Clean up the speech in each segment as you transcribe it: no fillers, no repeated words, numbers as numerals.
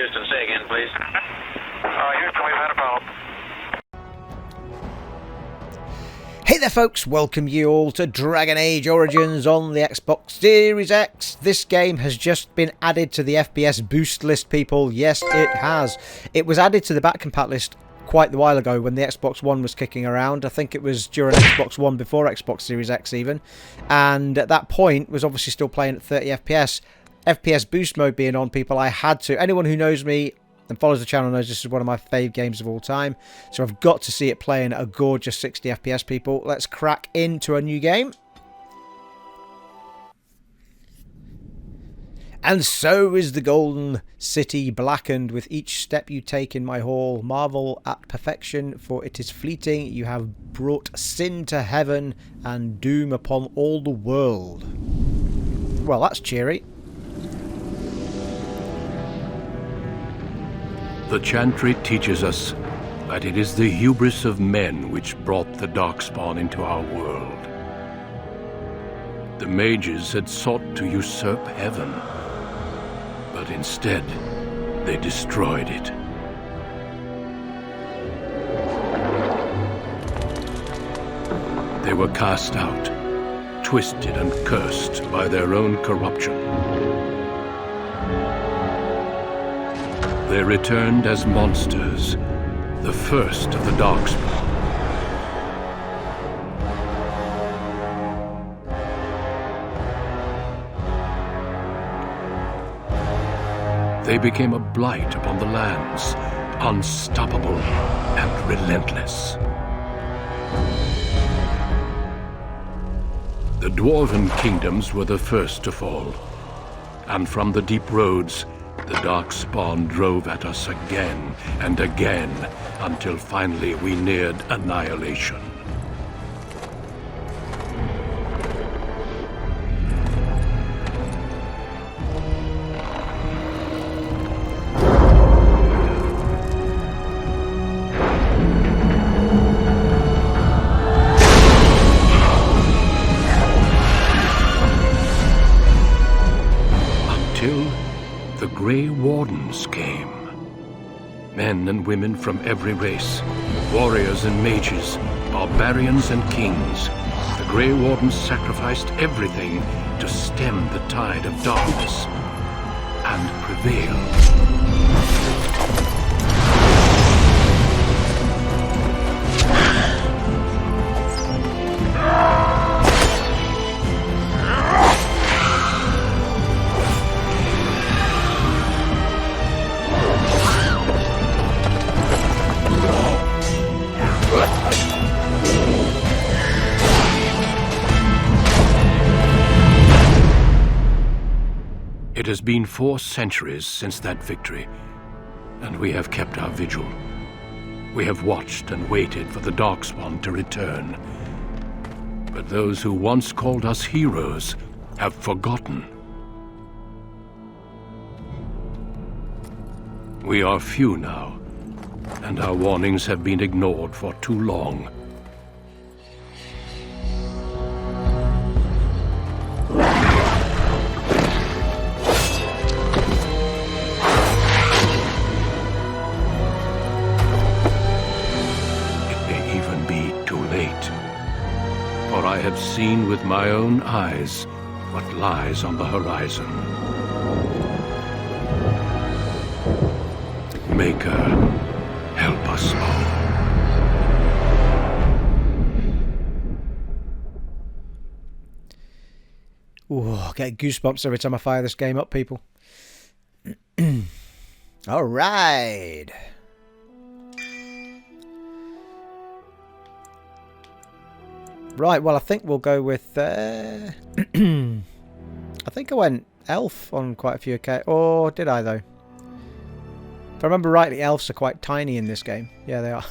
Houston, say again, please. Houston, we've had a problem. Hey there folks, welcome you all to Dragon Age Origins on the Xbox Series X. This game has just been added to the FPS boost list, people. Yes, it has. It was added to the back compat list quite a while ago when the Xbox One was kicking around. I think it was during Xbox One before Xbox Series X even. And at that point was obviously still playing at 30 FPS. FPS boost mode being on, people, I had to. Anyone who knows me and follows the channel knows this is one of my fave games of all time. So I've got to see it playing at a gorgeous 60 FPS, people. Let's crack into a new game. And so is the golden city blackened with each step you take in my hall. Marvel at perfection, for it is fleeting. You have brought sin to heaven and doom upon all the world. Well, that's cheery. The Chantry teaches us that it is the hubris of men which brought the Darkspawn into our world. The mages had sought to usurp heaven, but instead they destroyed it. They were cast out, twisted and cursed by their own corruption. They returned as monsters, the first of the Darkspawn. They became a blight upon the lands, unstoppable and relentless. The Dwarven kingdoms were the first to fall, and from the deep roads, the Darkspawn drove at us again and again, until finally we neared annihilation. Grey Wardens came. Men and women from every race, warriors and mages, barbarians and kings. The Grey Wardens sacrificed everything to stem the tide of darkness and prevail. It has been 4 centuries since that victory, and we have kept our vigil. We have watched and waited for the Darkspawn to return. But those who once called us heroes have forgotten. We are few now, and our warnings have been ignored for too long. I have seen with my own eyes what lies on the horizon. Maker, help us all. Ooh, I get goosebumps every time I fire this game up, people. All right. Right, well, I think we'll go with... I think I went elf on quite a few occasions. Or did I, though? If I remember rightly, elves are quite tiny in this game. Yeah, they are.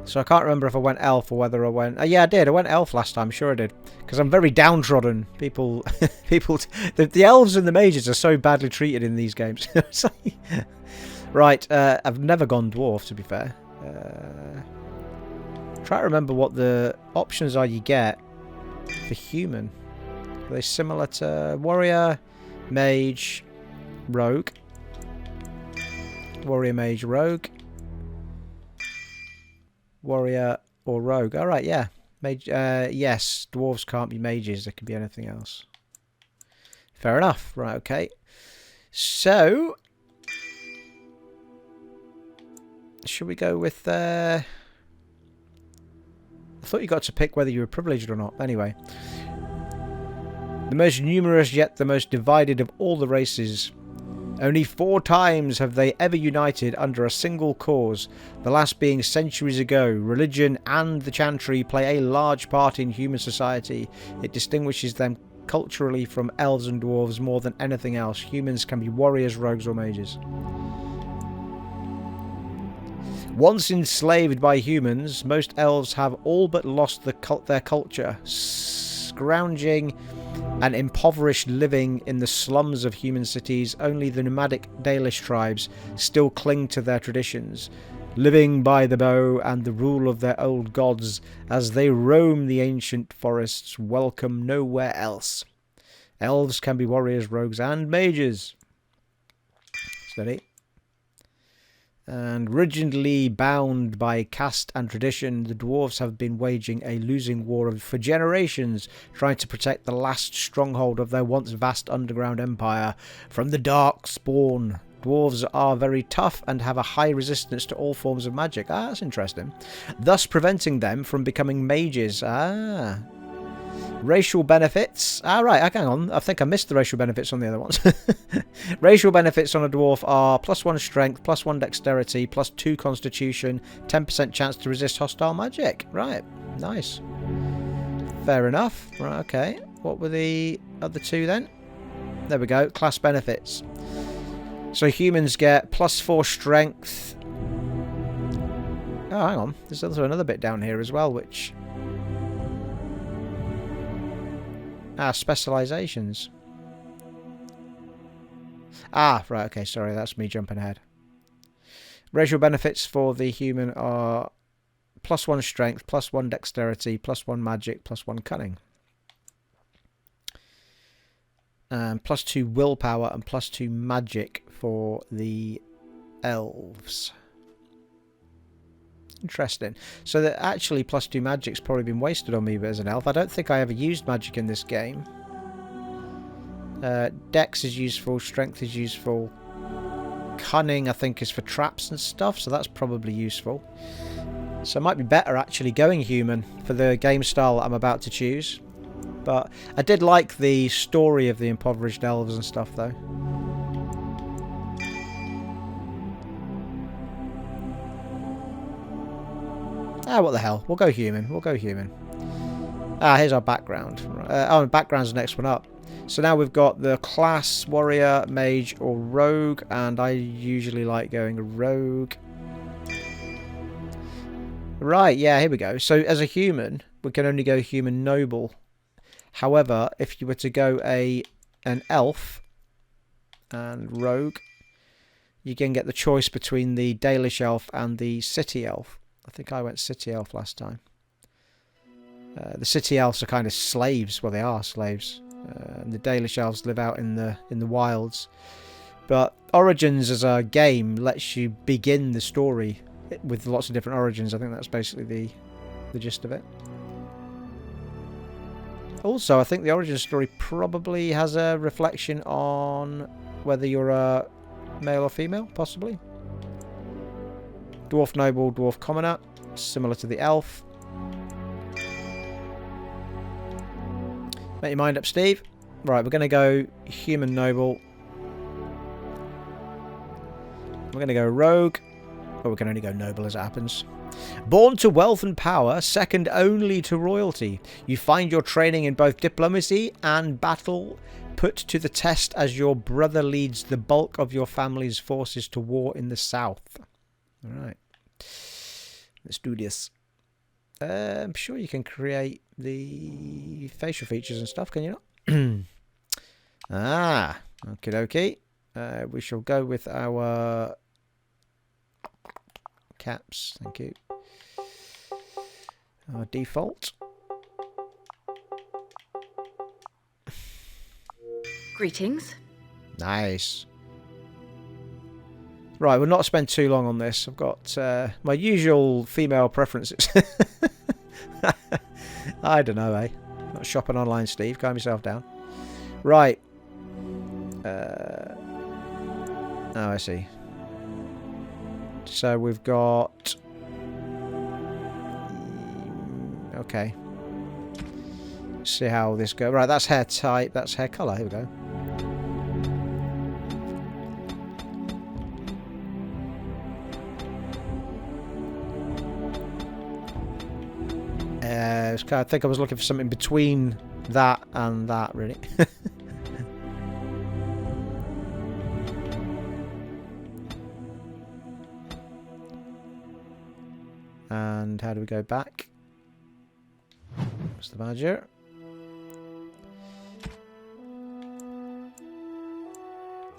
So I can't remember if I went elf or whether I went... yeah, I did. I went elf last time. Sure I did. Because I'm very downtrodden. People... the elves and the mages are so badly treated in these games. Right, I've never gone dwarf, to be fair. Try to remember what the options are you get for human. Are they similar to warrior, mage, rogue? Warrior, mage, rogue. Warrior or rogue. Alright, yeah. Mage, yes, dwarves can't be mages. They can be anything else. Fair enough. Right, okay. So, should we go with... I thought you got to pick whether you were privileged or not. Anyway. The most numerous yet the most divided of all the races. Only 4 times have they ever united under a single cause, the last being centuries ago. Religion and the chantry play a large part in human society. It distinguishes them culturally from elves and dwarves more than anything else. Humans can be warriors, rogues or mages. Once enslaved by humans, most elves have all but lost their culture, scrounging and impoverished living in the slums of human cities. Only the nomadic Dalish tribes still cling to their traditions, living by the bow and the rule of their old gods as they roam the ancient forests, welcome nowhere else. Elves can be warriors, rogues and mages. Steady. And rigidly bound by caste and tradition, the dwarves have been waging a losing war for generations, trying to protect the last stronghold of their once vast underground empire from the dark spawn. Dwarves are very tough and have a high resistance to all forms of magic. Ah, that's interesting. Thus preventing them from becoming mages. Ah. Racial benefits. Ah, right. Hang on. I think I missed the racial benefits on the other ones. Racial benefits on a dwarf are +1 strength, +1 dexterity, +2 constitution, 10% chance to resist hostile magic. Right. Nice. Fair enough. Right, okay. What were the other 2 then? There we go. Class benefits. So humans get +4 strength. Oh, hang on. There's also another bit down here as well, which... Ah, specializations. Ah, right, okay, sorry, that's me jumping ahead. Racial benefits for the human are +1 strength, +1 dexterity, +1 magic, +1 cunning. +2 willpower and +2 magic for the elves. Interesting. So that actually +2 magic's probably been wasted on me as an elf. I don't think I ever used magic in this game. Dex is useful, strength is useful. Cunning I think is for traps and stuff, so that's probably useful. So it might be better actually going human for the game style that I'm about to choose. But I did like the story of the impoverished elves and stuff though. Ah, what the hell. We'll go human. We'll go human. Ah, here's our background. Oh, and background's the next one up. So now we've got the class, warrior, mage, or rogue. And I usually like going rogue. Right, yeah, here we go. So as a human, we can only go human noble. However, if you were to go an elf and rogue, you can get the choice between the Dalish elf and the city elf. I think I went city elf last time. The city elves are kind of slaves. Well, they are slaves. And the Dalish elves live out in the wilds. But Origins as a game lets you begin the story with lots of different origins. I think that's basically the gist of it. Also, I think the origin story probably has a reflection on whether you're a male or female, possibly. Dwarf noble, dwarf commoner, similar to the elf. Make your mind up, Steve. Right, we're going to go human noble. We're going to go rogue. But we can only go noble as it happens. Born to wealth and power, second only to royalty. You find your training in both diplomacy and battle put to the test as your brother leads the bulk of your family's forces to war in the south. Alright. Let's do this. I'm sure you can create the facial features and stuff, can you not? Ah, okie dokie. We shall go with our caps, thank you. Our default. Greetings. Nice. Right, we'll not spend too long on this. I've got my usual female preferences. I don't know, eh? Not shopping online, Steve. Calm yourself down. Right. Oh, I see. So we've got... Okay. Let's see how this goes. Right, that's hair type. That's hair colour. Here we go. I think I was looking for something between that and that, really. And how do we go back? What's the badger?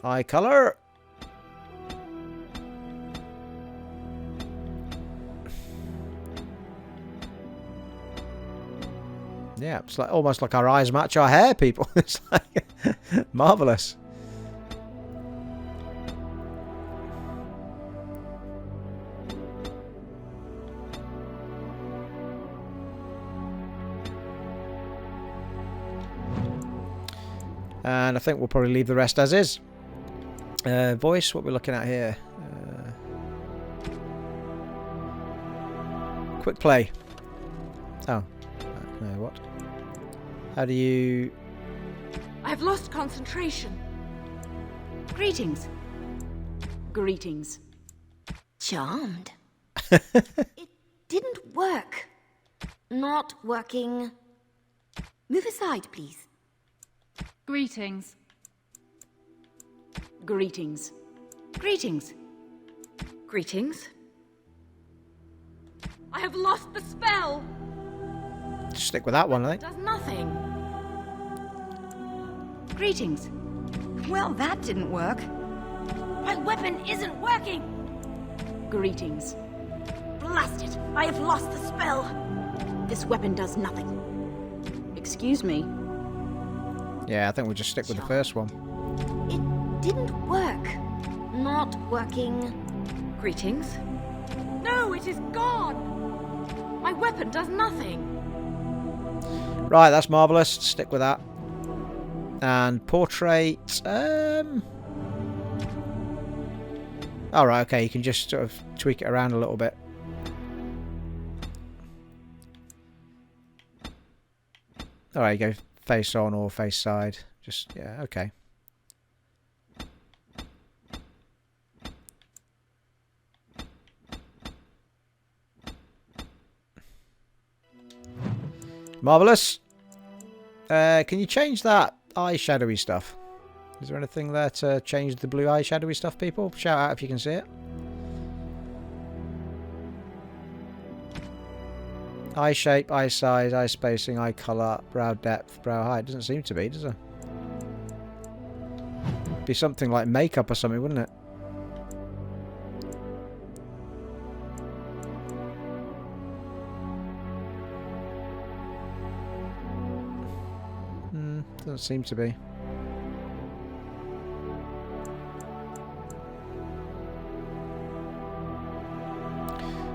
Eye colour. Yeah, it's like almost like our eyes match our hair, people. It's like marvellous. And I think we'll probably leave the rest as is. Voice, what we're looking at here. Quick play. Oh. No, what? How do you... I've lost concentration. Greetings. Greetings. Charmed. It didn't work. Not working. Move aside, please. Greetings. Greetings. Greetings. Greetings. I have lost the spell. Stick with that one, I think. Does nothing. Greetings. Well, that didn't work. My weapon isn't working. Greetings. Blast it! I have lost the spell. This weapon does nothing. Excuse me. Yeah, I think we'll just stick with the first one. It didn't work. Not working. Greetings. No, it is gone. My weapon does nothing. Right, that's marvellous. Stick with that. And portrait. Alright, okay, you can just sort of tweak it around a little bit. Alright, you go face on or face side. Just, yeah, okay. Marvellous. Can you change that eye-shadowy stuff? Is there anything there to change the blue eye-shadowy stuff, people? Shout out if you can see it. Eye shape, eye size, eye spacing, eye colour, brow depth, brow height. Doesn't seem to be, does it? Be something like makeup or something, wouldn't it? Doesn't seem to be.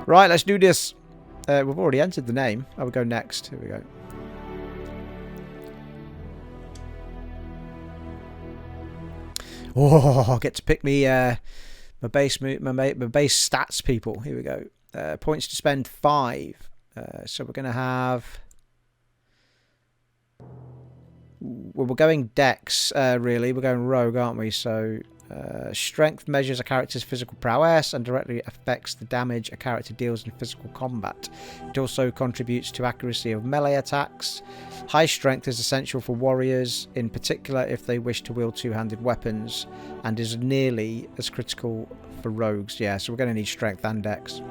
Right, let's do this. We've already entered the name. I will go next. Here we go. Oh, I get to pick me my base stats, people. Here we go. Points to spend 5. So we're going to have. Well, we're going Dex, really. We're going Rogue, aren't we? So, strength measures a character's physical prowess and directly affects the damage a character deals in physical combat. It also contributes to accuracy of melee attacks. High strength is essential for warriors, in particular if they wish to wield two-handed weapons, and is nearly as critical for rogues. Yeah, so we're going to need strength and Dex.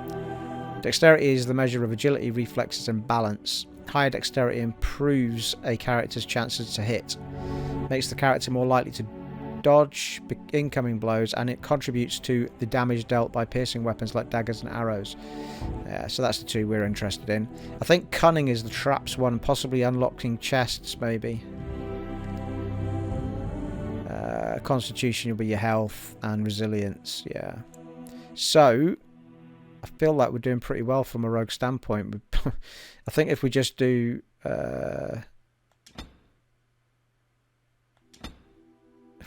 Dexterity is the measure of agility, reflexes, and balance. Higher dexterity improves a character's chances to hit, makes the character more likely to dodge incoming blows, and it contributes to the damage dealt by piercing weapons like daggers and arrows. So that's the two we're interested in. I think cunning is the traps one, possibly unlocking chests maybe. Constitution will be your health and resilience. Yeah. So I feel like we're doing pretty well from a rogue standpoint. I think if we just do if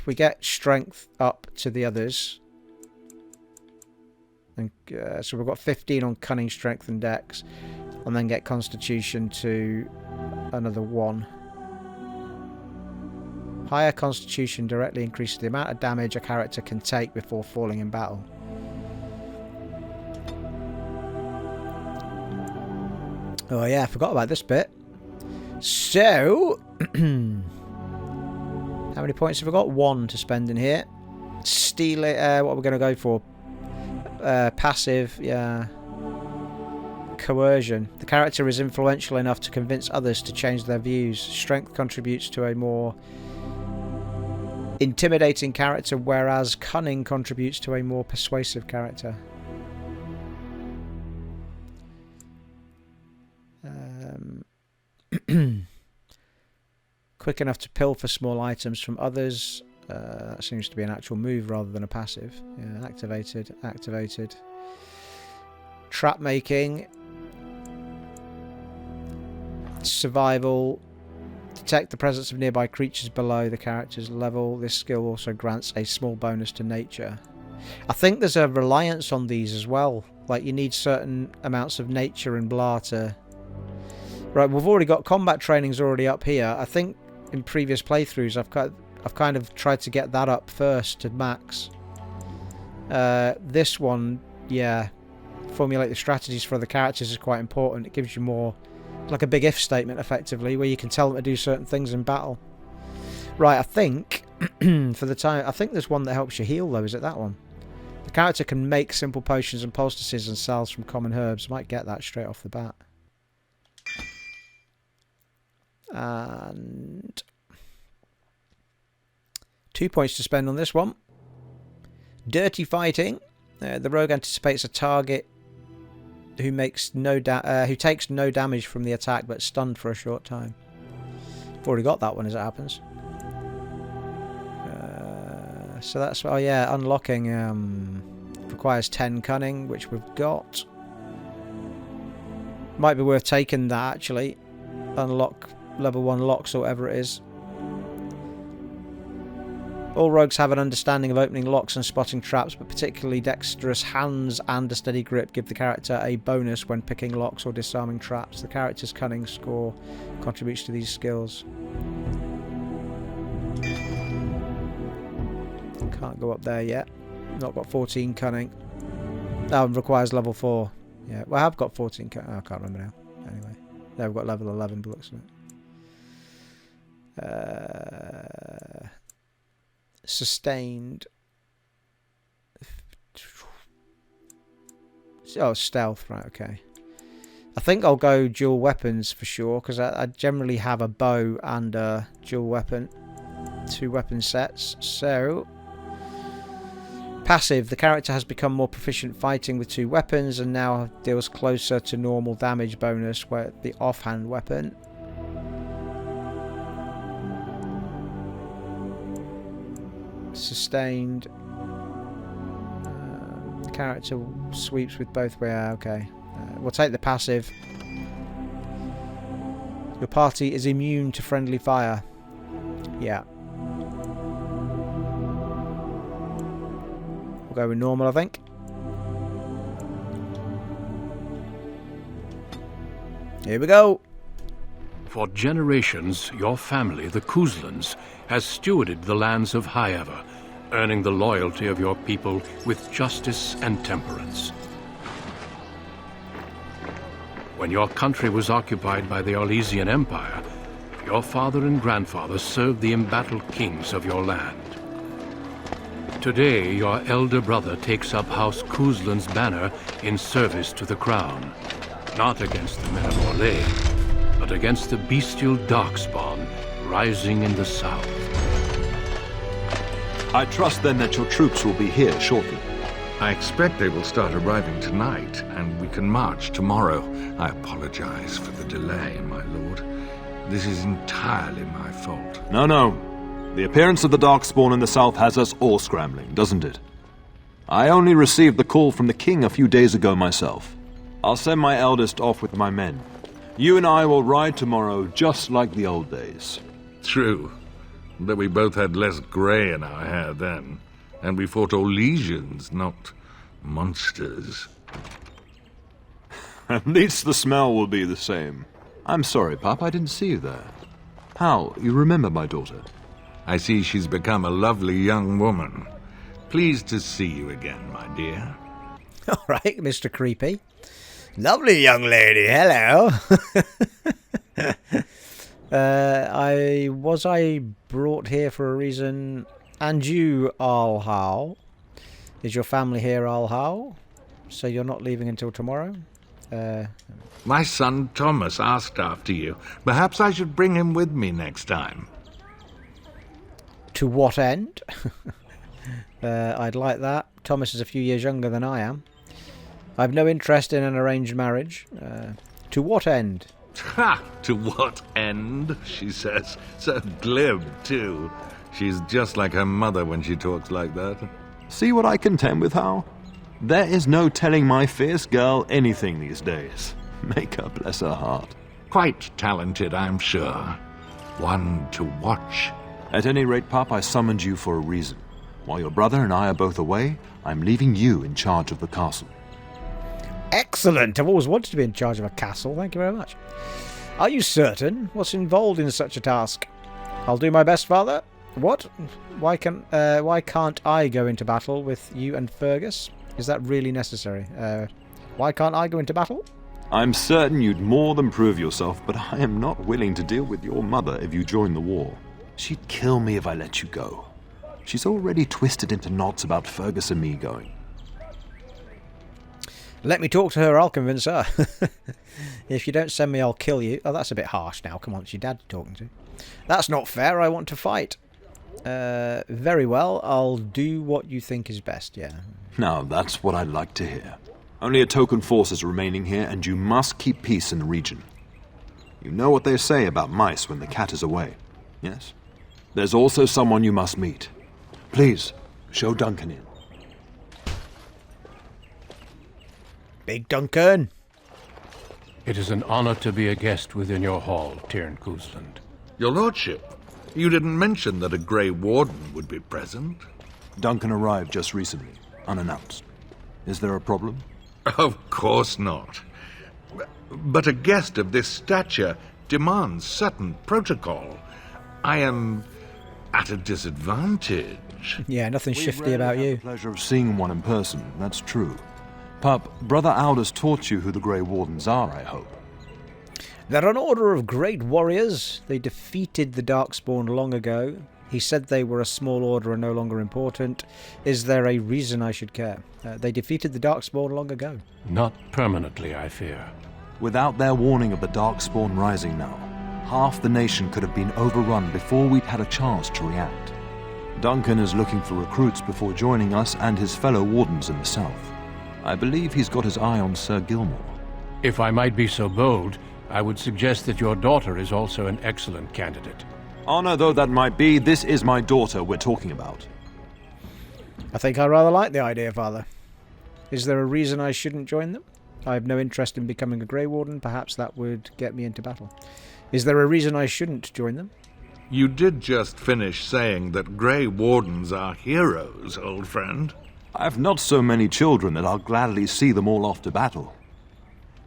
we get strength up to the others, and so we've got 15 on cunning, strength and dex, and then get constitution to another 1. Higher constitution directly increases the amount of damage a character can take before falling in battle. Oh yeah, I forgot about this bit. So, how many points have we got? 1 to spend in here. Steal it. What are we going to go for? Passive, yeah. Coercion. The character is influential enough to convince others to change their views. Strength contributes to a more intimidating character, whereas cunning contributes to a more persuasive character. Quick enough to pilfer small items from others. That seems to be an actual move rather than a passive. Yeah, activated. Trap making. Survival. Detect the presence of nearby creatures below the character's level. This skill also grants a small bonus to nature. I think there's a reliance on these as well. Like you need certain amounts of nature and blah to... Right, we've already got combat trainings already up here. I think in previous playthroughs I've kind of tried to get that up first to max. This one, yeah, formulate the strategies for the characters is quite important. It gives you more, like a big if statement effectively, where you can tell them to do certain things in battle. Right, I think for the time, I think there's one that helps you heal though. Is it that one? The character can make simple potions and poultices and salves from common herbs. Might get that straight off the bat. And 2 points to spend on this one. Dirty fighting. The rogue anticipates a target who takes no damage from the attack but stunned for a short time. I've already got that one as it happens. So that's, oh yeah, unlocking requires 10 cunning, which we've got. Might be worth taking that actually. Unlock level 1 locks or whatever it is. All rogues have an understanding of opening locks and spotting traps, but particularly dexterous hands and a steady grip give the character a bonus when picking locks or disarming traps. The character's cunning score contributes to these skills. Can't go up there yet. Not got 14 cunning. Oh, requires level 4. Yeah, well I have got 14 cunning. Oh, I can't remember now. Anyway. There we've got level 11 by the looks of it. Sustained. Oh, stealth, right, okay. I think I'll go dual weapons for sure, because I generally have a bow and a dual weapon. 2 weapon sets. So, passive. The character has become more proficient fighting with 2 weapons and now deals closer to normal damage bonus where the offhand weapon. Sustained. The character sweeps with both. Okay. We'll take the passive. Your party is immune to friendly fire. Yeah. We'll go with normal, I think. Here we go. For generations, your family, the Couslands, has stewarded the lands of Highever, earning the loyalty of your people with justice and temperance. When your country was occupied by the Arlesian Empire, your father and grandfather served the embattled kings of your land. Today, your elder brother takes up House Cousland's banner in service to the crown, not against the men of Orlais, but against the bestial darkspawn rising in the south. I trust then that your troops will be here shortly. I expect they will start arriving tonight, and we can march tomorrow. I apologize for the delay, my lord. This is entirely my fault. No. The appearance of the Darkspawn in the south has us all scrambling, doesn't it? I only received the call from the king a few days ago myself. I'll send my eldest off with my men. You and I will ride tomorrow just like the old days. True. But we both had less grey in our hair then. And we fought all legions, not monsters. At least the smell will be the same. I'm sorry, Pop, I didn't see you there. How? You remember my daughter? I see she's become a lovely young woman. Pleased to see you again, my dear. All right, Mr. Creepy. Lovely young lady, hello. I brought here for a reason. And you, Alhau. Is your family here, Alhau? So you're not leaving until tomorrow? My son Thomas asked after you. Perhaps I should bring him with me next time. To what end? I'd like that. Thomas is a few years younger than I am. I've no interest in an arranged marriage. To what end? Ha! To what end, she says. So glib, too. She's just like her mother when she talks like that. See what I contend with, Hal? There is no telling my fierce girl anything these days. Make her bless her heart. Quite talented, I'm sure. One to watch. At any rate, Pop, I summoned you for a reason. While your brother and I are both away, I'm leaving you in charge of the castle. Excellent! I've always wanted to be in charge of a castle. Thank you very much. Are you certain? What's involved in such a task? I'll do my best, Father. What? Why can't I go into battle with you and Fergus? Is that really necessary? Why can't I go into battle? I'm certain you'd more than prove yourself, but I am not willing to deal with your mother if you join the war. She'd kill me if I let you go. She's already twisted into knots about Fergus and me going. Let me talk to her, I'll convince her. If you don't send me, I'll kill you. Oh, that's a bit harsh now. Come on, it's your dad you're talking to. That's not fair, I want to fight. Very well, I'll do what you think is best, yeah. Now, that's what I'd like to hear. Only a token force is remaining here, and you must keep peace in the region. You know what they say about mice when the cat is away, yes? There's also someone you must meet. Please, show Duncan in. Big Duncan! It is an honor to be a guest within your hall, Tyrn Cousland. Your lordship, you didn't mention that a Grey Warden would be present. Duncan arrived just recently, unannounced. Is there a problem? Of course not. But a guest of this stature demands certain protocol. I am at a disadvantage. Yeah, nothing shifty about you. The pleasure of seeing one in person, that's true. Pup, Brother Aldous taught you who the Grey Wardens are, I hope. They're an order of great warriors. They defeated the Darkspawn long ago. He said they were a small order and no longer important. Is there a reason I should care? They defeated the Darkspawn long ago. Not permanently, I fear. Without their warning of the Darkspawn rising now, half the nation could have been overrun before we'd had a chance to react. Duncan is looking for recruits before joining us and his fellow wardens in the south. I believe he's got his eye on Sir Gilmore. If I might be so bold, I would suggest that your daughter is also an excellent candidate. Honor though that might be, this is my daughter we're talking about. I think I rather like the idea, Father. Is there a reason I shouldn't join them? I have no interest in becoming a Grey Warden. Perhaps that would get me into battle. Is there a reason I shouldn't join them? You did just finish saying that Grey Wardens are heroes, old friend. I've not so many children that I'll gladly see them all off to battle.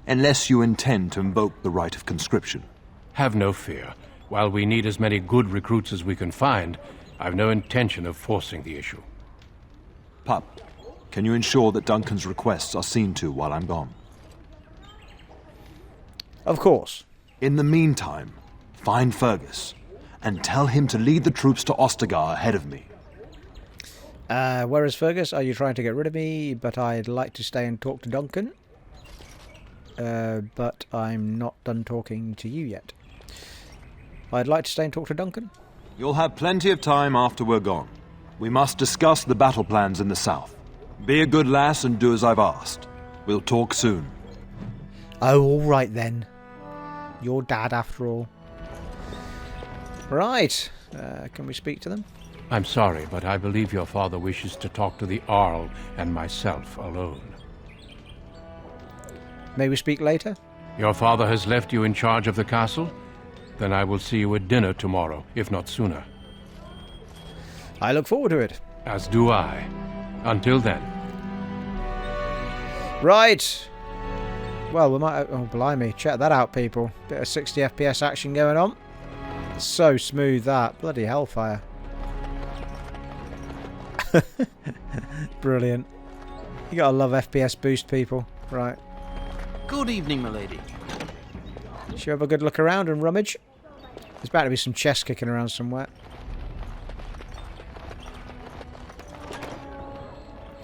Unless you intend to invoke the right of conscription. Have no fear. While we need as many good recruits as we can find, I've no intention of forcing the issue. Pup, can you ensure that Duncan's requests are seen to while I'm gone? Of course. In the meantime, find Fergus and tell him to lead the troops to Ostagar ahead of me. Where is Fergus? Are you trying to get rid of me? But I'd like to stay and talk to Duncan. But I'm not done talking to you yet. I'd like to stay and talk to Duncan. You'll have plenty of time after we're gone. We must discuss the battle plans in the south. Be a good lass and do as I've asked. We'll talk soon. Oh, all right then. Your dad, after all. Right. Can we speak to them? I'm sorry, but I believe your father wishes to talk to the Arl and myself alone. May we speak later? Your father has left you in charge of the castle? Then I will see you at dinner tomorrow, if not sooner. I look forward to it. As do I. Until then. Right. Well, we might... Oh, blimey. Check that out, people. Bit of 60 FPS action going on. So smooth, that. Bloody hellfire. Brilliant. You gotta love FPS boost, people. Right. Good evening, milady. Should we have a good look around and rummage? There's bound to be some chests kicking around somewhere.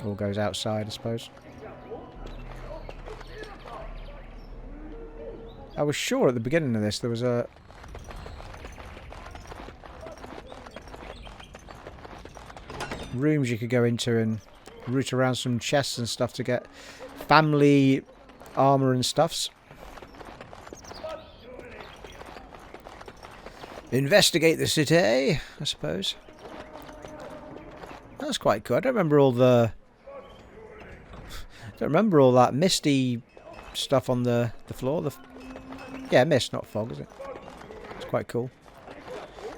All goes outside, I suppose. I was sure at the beginning of this there was a... rooms you could go into and root around some chests and stuff to get family armor and stuffs. Investigate the city, I suppose. That's quite good. I don't remember all the... don't remember all that misty stuff on the floor. Yeah, mist, not fog, is it? It's quite cool.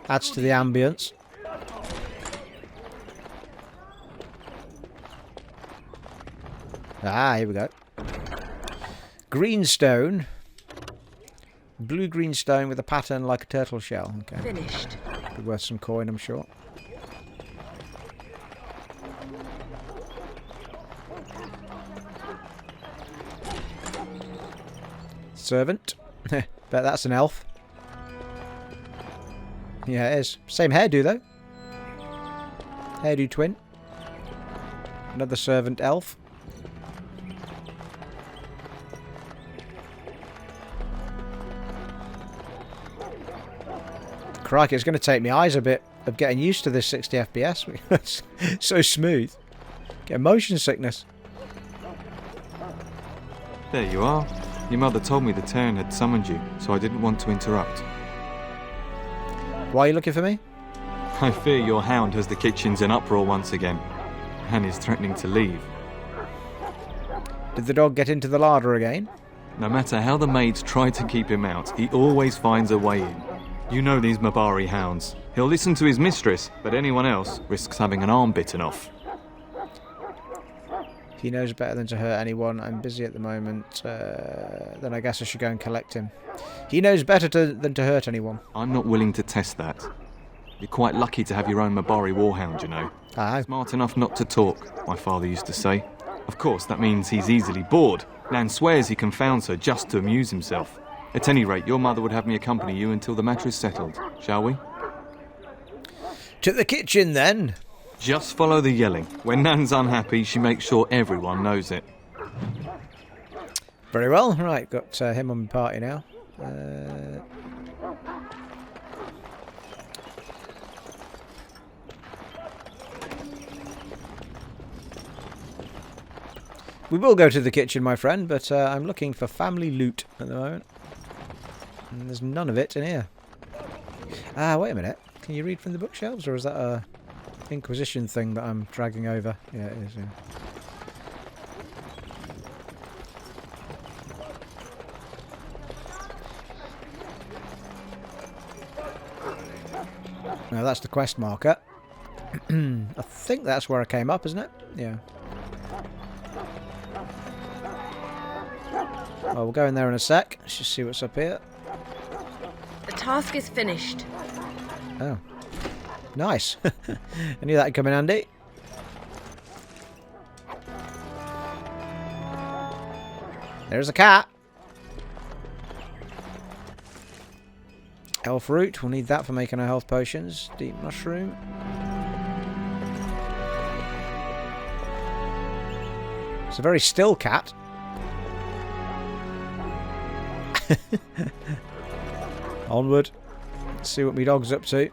Adds to the ambience. Ah, here we go. Greenstone. Blue greenstone with a pattern like a turtle shell. Okay. Finished. Be worth some coin, I'm sure. Servant. Bet that's an elf. Yeah, it is. Same hairdo, though. Hairdo twin. Another servant elf. Crikey, it's going to take me eyes a bit of getting used to this 60 FPS. It's so smooth. Get motion sickness. There you are. Your mother told me the Terran had summoned you, so I didn't want to interrupt. Why are you looking for me? I fear your hound has the kitchens in uproar once again, and is threatening to leave. Did the dog get into the larder again? No matter how the maids try to keep him out, he always finds a way in. You know these Mabari hounds. He'll listen to his mistress, but anyone else risks having an arm bitten off. He knows better than to hurt anyone. I'm busy at the moment. Then I guess I should go and collect him. He knows better than to hurt anyone. I'm not willing to test that. You're quite lucky to have your own Mabari warhound, you know. Ah. Smart enough not to talk, my father used to say. Of course, that means he's easily bored. Nan swears he confounds her just to amuse himself. At any rate, your mother would have me accompany you until the matter is settled, shall we? To the kitchen, then. Just follow the yelling. When Nan's unhappy, she makes sure everyone knows it. Very well. Right, got him on the party now. We will go to the kitchen, my friend, but I'm looking for family loot at the moment. And there's none of it in here. Ah, wait a minute. Can you read from the bookshelves, or is that a Inquisition thing that I'm dragging over? Yeah, it is, yeah. Now that's the quest marker. I think that's where I came up, isn't it? Yeah. Well, we'll go in there in a sec. Let's just see what's up here. The task is finished. Oh. Nice. I knew that'd come in handy. There's a cat. Elf root. We'll need that for making our health potions. Deep mushroom. It's a very still cat. Onward. Let's see what my dog's up to.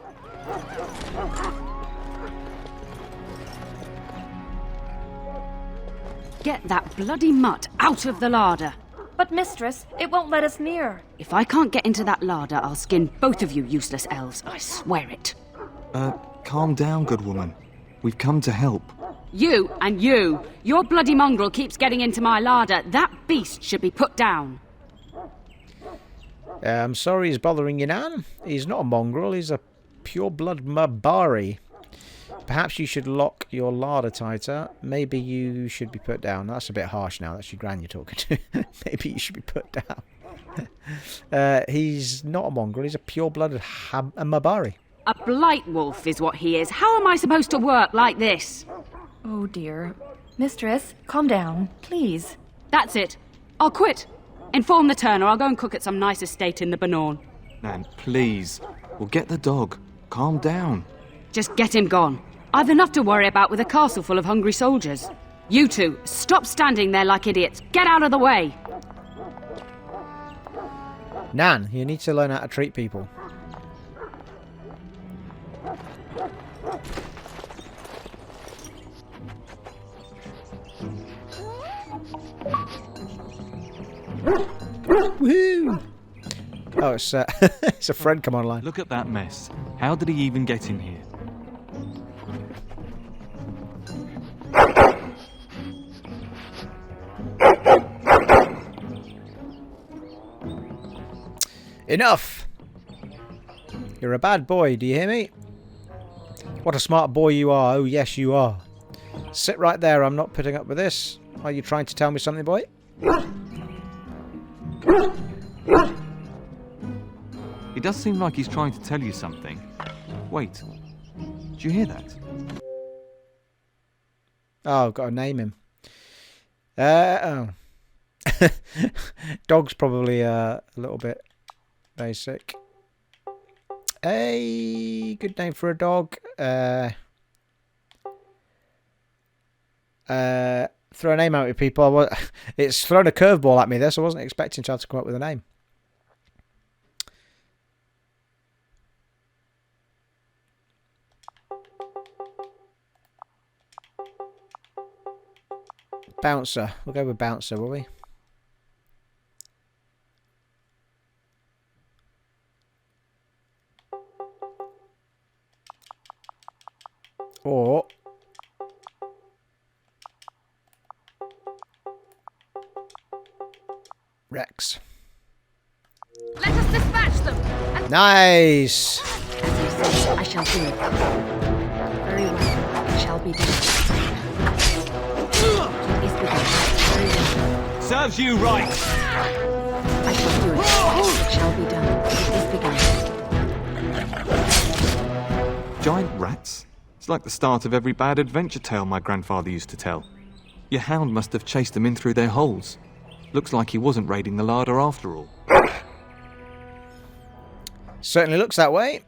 Get that bloody mutt out of the larder. But mistress, it won't let us near. If I can't get into that larder, I'll skin both of you useless elves. I swear it. Calm down, good woman. We've come to help. You and you! Your bloody mongrel keeps getting into my larder. That beast should be put down. I'm sorry he's bothering you, Nan. He's not a mongrel, he's a pure-blood Mabari. Perhaps you should lock your larder tighter. Maybe you should be put down. That's a bit harsh now. That's your gran you're talking to. Maybe you should be put down. He's not a mongrel. He's a pure-blooded Mabari. A blight wolf is what he is. How am I supposed to work like this? Oh dear. Mistress, calm down, please. That's it. I'll quit. Inform the turner. I'll go and cook at some nice estate in the Banorn. Nan, please. We'll get the dog. Calm down. Just get him gone. I've enough to worry about with a castle full of hungry soldiers. You two, stop standing there like idiots. Get out of the way. Nan, you need to learn how to treat people. Woohoo! Oh, it's it's a friend come online. Look at that mess. How did he even get in here? Enough! You're a bad boy, do you hear me? What a smart boy you are. Oh, yes, you are. Sit right there. I'm not putting up with this. Are you trying to tell me something, boy? It does seem like he's trying to tell you something. Wait. Do you hear that? Oh, I've got to name him. Oh. Dog's probably a little bit basic. A good name for a dog. Throw a name out with people. It's thrown a curveball at me there, so I wasn't expecting to have to come up with a name. Bouncer. We'll go with Bouncer, will we? Or Rex. Let us dispatch them! And Nice! As you say, I shall do it. Very well. It shall be done. It is begun. Very well. Serves you right! I shall do it. It shall be done. It is begun. Giant rats? It's like the start of every bad adventure tale my grandfather used to tell. Your hound must have chased them in through their holes. Looks like he wasn't raiding the larder after all. Certainly looks that way.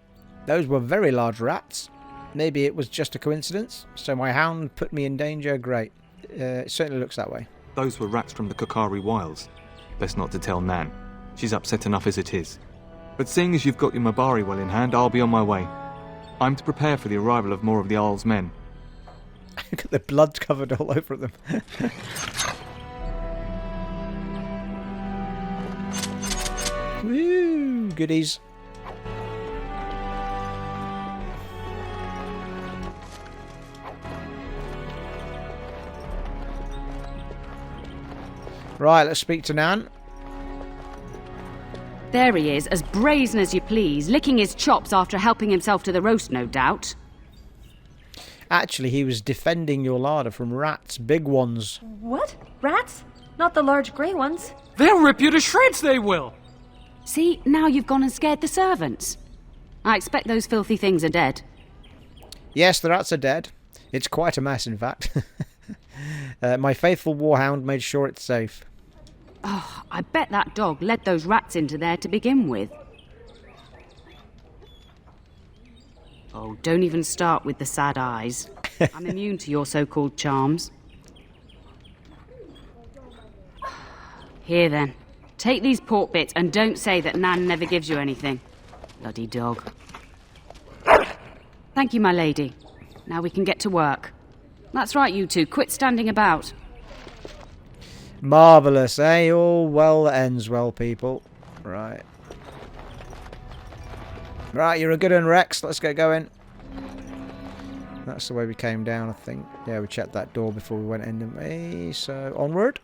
Those were very large rats. Maybe it was just a coincidence. So my hound put me in danger. Great. It certainly looks that way. Those were rats from the Kokari Wilds. Best not to tell Nan. She's upset enough as it is. But seeing as you've got your Mabari well in hand, I'll be on my way. I'm to prepare for the arrival of more of the Jarl's men. Look at the blood covered all over them. Woo! Goodies. Right, let's speak to Nan. there he is, as brazen as you please, licking his chops after helping himself to the roast, no doubt. Actually, he was defending your larder from rats, big ones. What? Rats? Not the large grey ones? They'll rip you to shreds, they will! See, now you've gone and scared the servants. I expect those filthy things are dead. Yes, the rats are dead. It's quite a mess, in fact. My faithful warhound made sure it's safe. Oh, I bet that dog led those rats into there to begin with. Oh, don't even start with the sad eyes. I'm immune to your so-called charms. Here then, take these pork bits and don't say that Nan never gives you anything. Bloody dog. Thank you, my lady. Now we can get to work. That's right, you two. Quit standing about. Marvellous, eh? All well that ends well, people. Right. Right, you're a good one, Rex. Let's get going. That's the way we came down, I think. Yeah, we checked that door before we went in, didn't we? So, onward.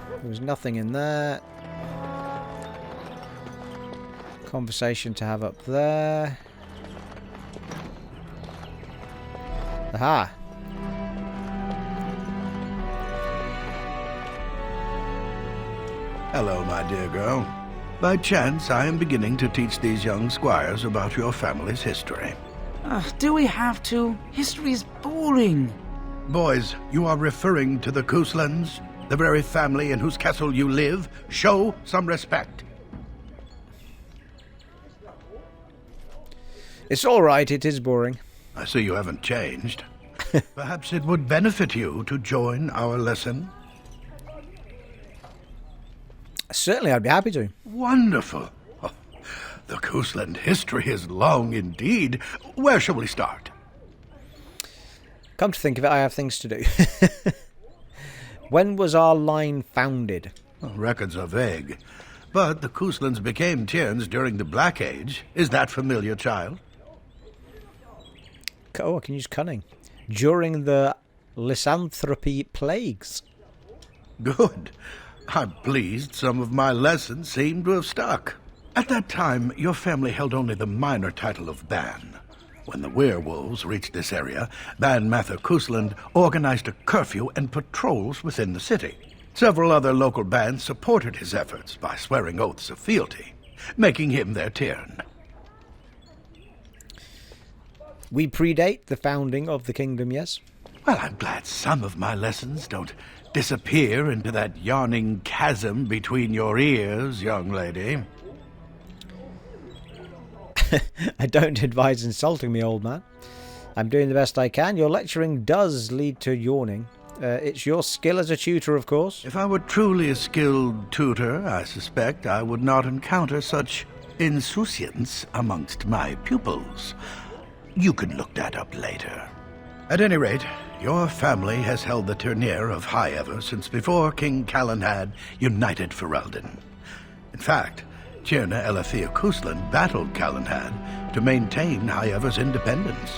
There was nothing in there. Conversation to have up there. Aha! Hello, my dear girl. By chance, I am beginning to teach these young squires about your family's history. Do we have to? History is boring. Boys, you are referring to the Couslands, the very family in whose castle you live. Show some respect. It's alright, it is boring. I see you haven't changed. Perhaps it would benefit you to join our lesson? Certainly, I'd be happy to. Wonderful. Oh, the Cousland history is long indeed. Where shall we start? Come to think of it, I have things to do. When was our line founded? Well, records are vague, but the Couslands became Tierns during the Black Age. Is that familiar, child? Oh, I can use cunning. During the lysanthropy plagues. Good. I'm pleased some of my lessons seem to have stuck. At that time, your family held only the minor title of Ban. When the werewolves reached this area, Ban Mather Cousland organized a curfew and patrols within the city. Several other local bands supported his efforts by swearing oaths of fealty, making him their Tiern. We predate the founding of the kingdom, yes? Well, I'm glad some of my lessons don't disappear into that yawning chasm between your ears, young lady. I don't advise insulting me, old man. I'm doing the best I can. Your lecturing does lead to yawning. It's your skill as a tutor, of course. If I were truly a skilled tutor, I suspect I would not encounter such insouciance amongst my pupils. You can look that up later. At any rate, your family has held the Tourneur of High Ever since before King Cousland united Ferrlden. In fact, Tierna Elathea Cousland battled Cousland to maintain High Ever's independence.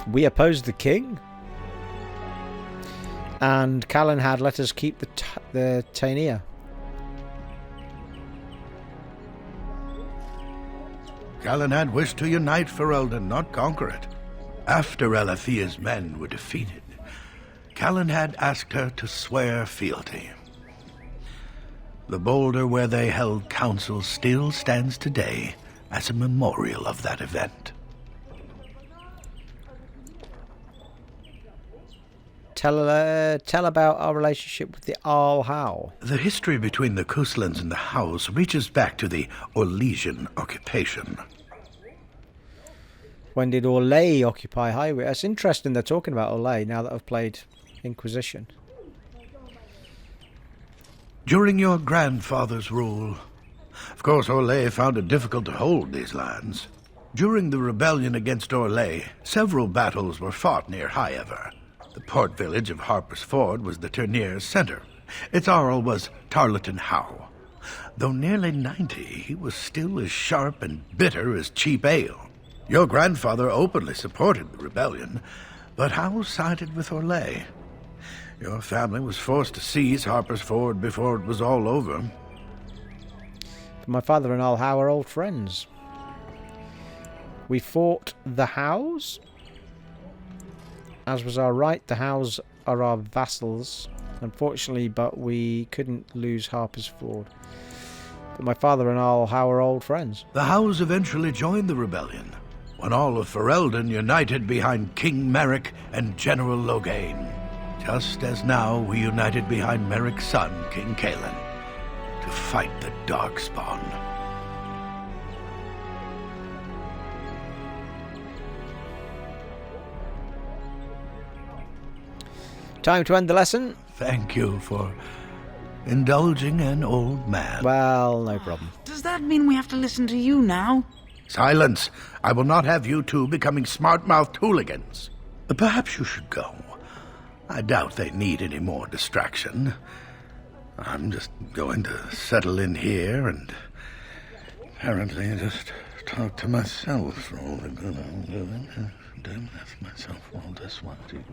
We opposed the king? And Callan had let us keep the Tainea. Cousland wished to unite Ferrlden, not conquer it. After Elathea's men were defeated, Cousland asked her to swear fealty. The boulder where they held council still stands today as a memorial of that event. Tell about our relationship with the Arl Howe. The history between the Couslands and the Howes reaches back to the Orlesian occupation. When did Orlais occupy Highway? It's interesting they're talking about Orlais now that I've played Inquisition. During your grandfather's rule. Of course, Orlais found it difficult to hold these lands. During the rebellion against Orlais, several battles were fought near High Ever. The port village of Harper's Ford was the Tourneur's center. Its Arl was Tarleton Howe. Though nearly 90, he was still as sharp and bitter as cheap ale. Your grandfather openly supported the rebellion, but Howe sided with Orlais. Your family was forced to seize Harper's Ford before it was all over. My father and Arl Howe are old friends. We fought the Howes. As was our right, the Howes are our vassals. Unfortunately, but we couldn't lose Harper's Ford. But my father and Arl Howe are old friends. The Howes eventually joined the rebellion, when all of Ferrlden united behind King Merrick and General Logain. Just as now we united behind Merrick's son, King Caelan, to fight the Darkspawn. Time to end the lesson. Thank you for indulging an old man. Well, no problem. Does that mean we have to listen to you now? Silence! I will not have you two becoming smart-mouthed hooligans. Perhaps you should go. I doubt they need any more distraction. I'm just going to settle in here and apparently just talk to myself for all the good I'm doing. Then ask myself all this while you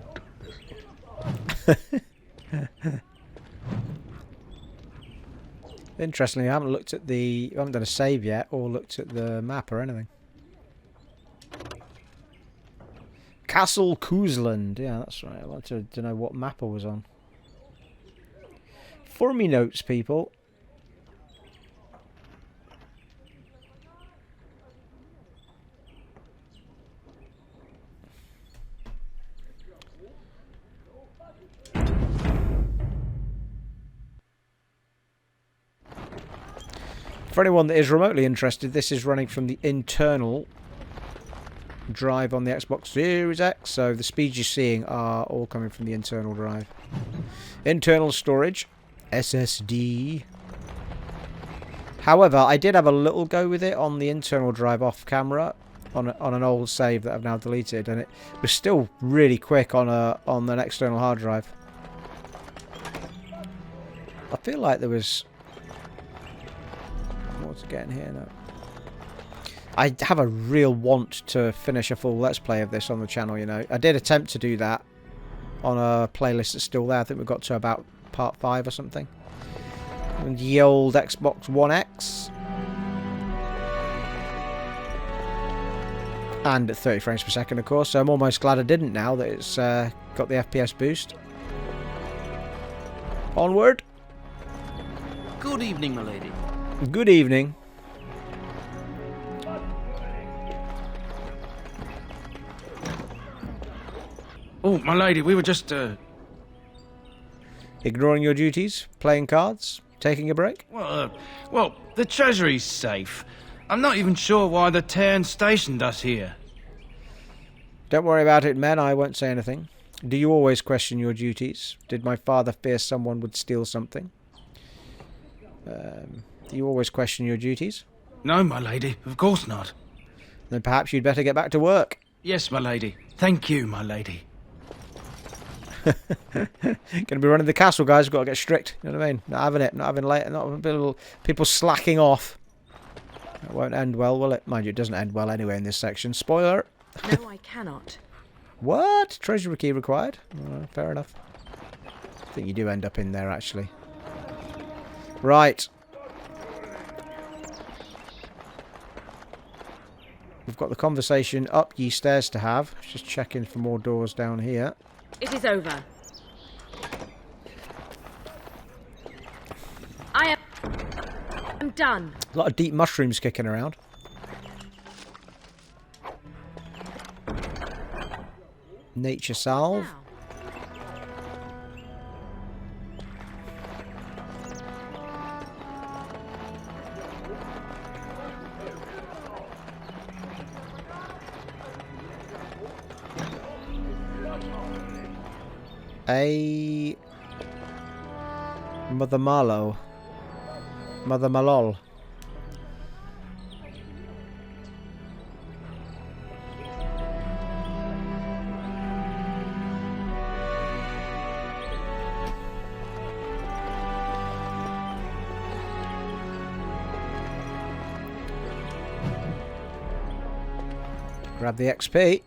do this. Interestingly, I haven't done a save yet or looked at the map or anything. Castle Cousland. Yeah, that's right. I wanted to know what map I was on. For me notes, people. For anyone that is remotely interested, this is running from the internal drive on the Xbox Series X, so the speeds you're seeing are all coming from the internal drive. Internal storage, SSD. However, I did have a little go with it on the internal drive off camera on an old save that I've now deleted, and it was still really quick on an external hard drive. I feel like there was more to get in here now. I have a real want to finish a full Let's Play of this on the channel, you know. I did attempt to do that on a playlist that's still there. I think we got to about part 5 or something. And the old Xbox One X. And at 30 frames per second, of course. So I'm almost glad I didn't now that it's got the FPS boost. Onward. Good evening, my lady. Good evening. Oh, my lady, we were just, Ignoring your duties? Playing cards? Taking a break? Well, the treasury's safe. I'm not even sure why the Cairn stationed us here. Don't worry about it, men. I won't say anything. Do you always question your duties? Did my father fear someone would steal something? Do you always question your duties? No, my lady, of course not. Then perhaps you'd better get back to work. Yes, my lady. Thank you, my lady. Gonna be running the castle, guys. Got to get strict. You know what I mean? Not having it. Not having people slacking off. That won't end well, will it? Mind you, it doesn't end well anyway in this section. Spoiler. No, I cannot. What? Treasury key required? Fair enough. I think you do end up in there, actually. Right. We've got the conversation up ye stairs to have. Just checking for more doors down here. It is over. I am done. A lot of deep mushrooms kicking around. Nature salve. Now. A Mother Marlow. Mother Mallol. Grab the XP.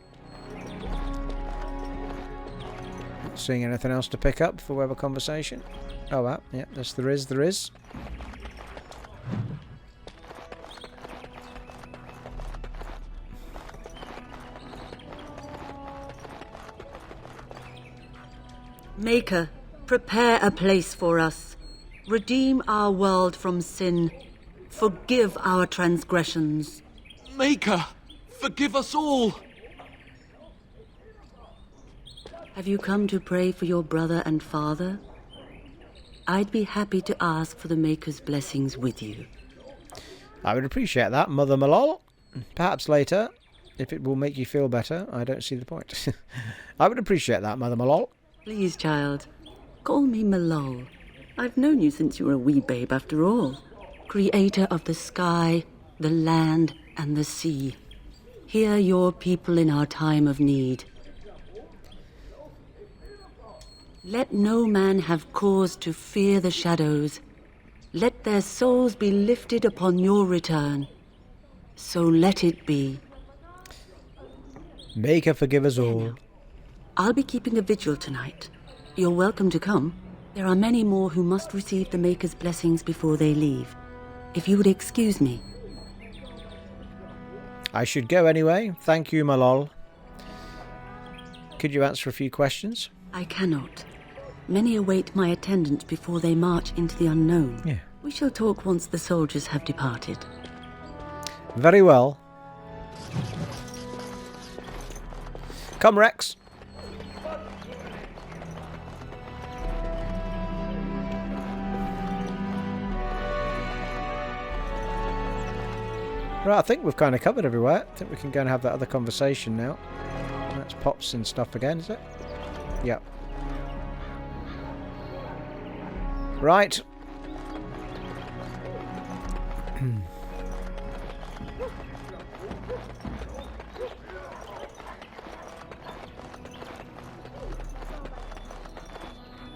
Not seeing anything else to pick up before we have a conversation. Oh, well, yeah, yes, there is. Maker, prepare a place for us. Redeem our world from sin. Forgive our transgressions. Maker, forgive us all. Have you come to pray for your brother and father? I'd be happy to ask for the Maker's blessings with you. I would appreciate that, Mother Mallol. Perhaps later, if it will make you feel better. I don't see the point. I would appreciate that, Mother Mallol. Please, child, call me Mallol. I've known you since you were a wee babe after all. Creator of the sky, the land, and the sea. Hear your people in our time of need. Let no man have cause to fear the shadows. Let their souls be lifted upon your return. So let it be. Maker forgive us all. I'll be keeping a vigil tonight. You're welcome to come. There are many more who must receive the Maker's blessings before they leave. If you would excuse me. I should go anyway. Thank you, mallol. Could you answer a few questions? I cannot. Many await my attendance before they march into the unknown. Yeah. We shall talk once the soldiers have departed. Very well. Come, Rex. Right, I think we've kind of covered everywhere. I think we can go and have that other conversation now. That's Pops and stuff again, is it? Yep. Right.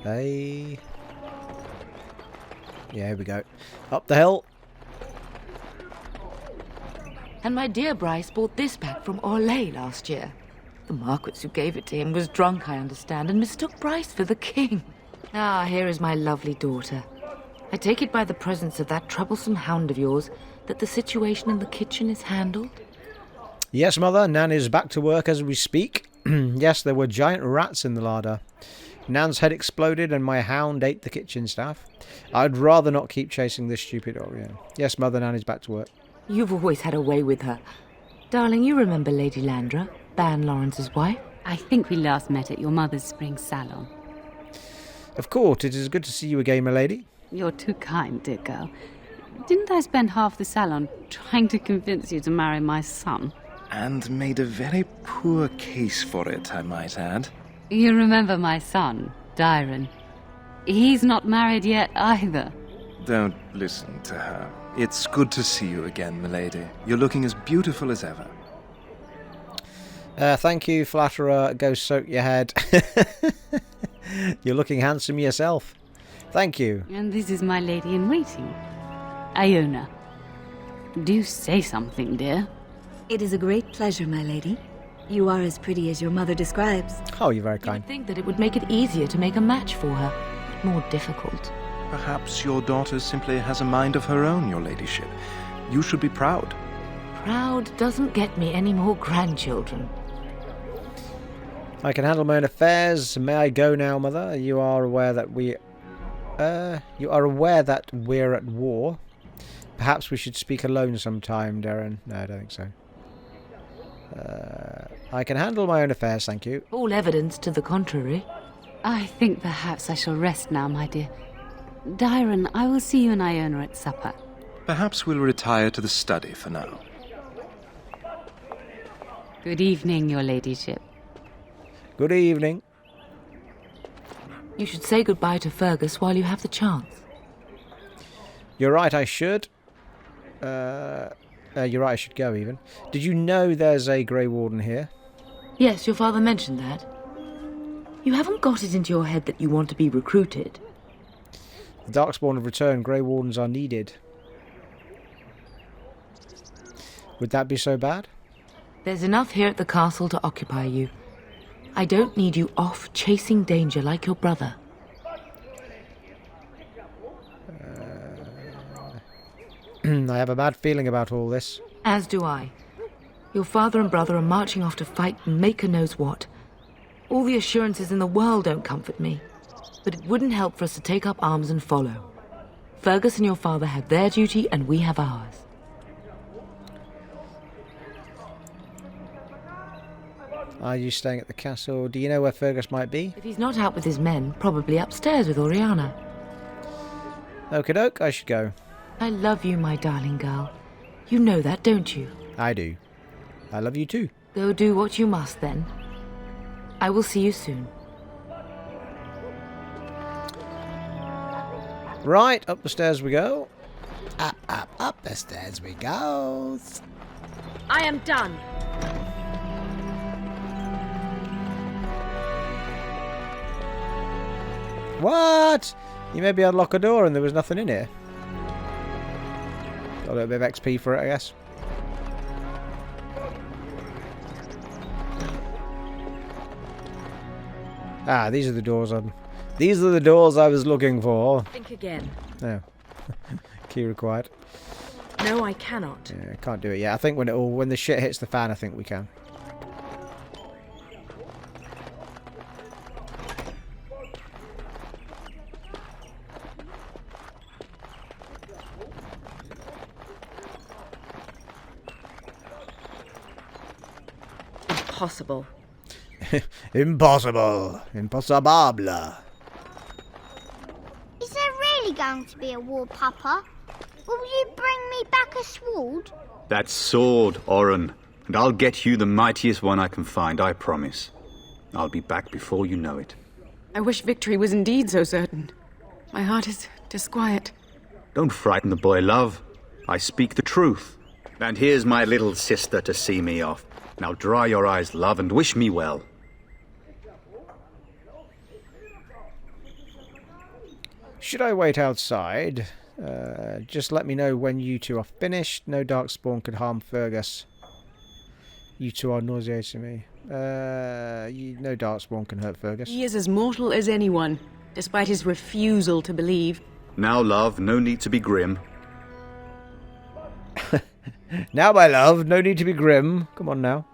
Hey. Yeah, here we go. Up the hill. And my dear Bryce bought this back from Orlais last year. The Marquis who gave it to him was drunk, I understand, and mistook Bryce for the king. Ah, here is my lovely daughter. I take it by the presence of that troublesome hound of yours that the situation in the kitchen is handled? Yes, Mother. Nan is back to work as we speak. Yes, there were giant rats in the larder. Nan's head exploded and my hound ate the kitchen staff. I'd rather not keep chasing this stupid dog. Yeah. Yes, Mother, Nan is back to work. You've always had a way with her. Darling, you remember Lady Landra, Ban Lawrence's wife? I think we last met at your mother's spring salon. Of course, it is good to see you again, my lady. You're too kind, dear girl. Didn't I spend half the salon trying to convince you to marry my son? And made a very poor case for it, I might add. You remember my son, Dyron. He's not married yet either. Don't listen to her. It's good to see you again, milady. You're looking as beautiful as ever. Thank you, flatterer. Go soak your head. You're looking handsome yourself. Thank you. And this is my lady-in-waiting, Iona. Do say something, dear. It is a great pleasure, my lady. You are as pretty as your mother describes. Oh, you're very You kind. would think that it would make it easier to make a match for her, but more difficult. Perhaps your daughter simply has a mind of her own, your ladyship. You should be proud. Proud doesn't get me any more grandchildren. I can handle my own affairs. May I go now, Mother? You are aware that we're at war. Perhaps we should speak alone sometime, Darren. No, I don't think so. I can handle my own affairs, thank you. All evidence to the contrary. I think perhaps I shall rest now, my dear. Dyron, I will see you and Iona at supper. Perhaps we'll retire to the study for now. Good evening, your ladyship. Good evening. You should say goodbye to Fergus while you have the chance. You're right, I should. You're right, I should go even. Did you know there's a Grey Warden here? Yes, your father mentioned that. You haven't got it into your head that you want to be recruited. The Darkspawn have returned. Grey Wardens are needed. Would that be so bad? There's enough here at the castle to occupy you. I don't need you off chasing danger like your brother. I have a bad feeling about all this. As do I. Your father and brother are marching off to fight Maker knows what. All the assurances in the world don't comfort me. But it wouldn't help for us to take up arms and follow. Fergus and your father have their duty and we have ours. Are you staying at the castle? Do you know where Fergus might be? If he's not out with his men, probably upstairs with Oriana. Okie doke, I should go. I love you, my darling girl. You know that, don't you? I do. I love you too. Go do what you must, then. I will see you soon. Right, up the stairs we go. Up the stairs we go. I am done. What? You maybe unlock a door and there was nothing in here. Got a little bit of XP for it, I guess. Ah, these are the doors I was looking for. Think again. No. Key required. No, I cannot. Yeah, I can't do it yet. I think when the shit hits the fan, I think we can. Impossible. Impossible. Impossible. Is there really going to be a war, Papa? Will you bring me back a sword? That sword, Oren. And I'll get you the mightiest one I can find, I promise. I'll be back before you know it. I wish victory was indeed so certain. My heart is disquiet. Don't frighten the boy, love. I speak the truth. And here's my little sister to see me off. Now dry your eyes, love, and wish me well. Should I wait outside? Just let me know when you two are finished. No darkspawn could harm Fergus. You two are nauseating me. No darkspawn can hurt Fergus. He is as mortal as anyone, despite his refusal to believe. Now, love, no need to be grim. Now, my love, no need to be grim. Come on now.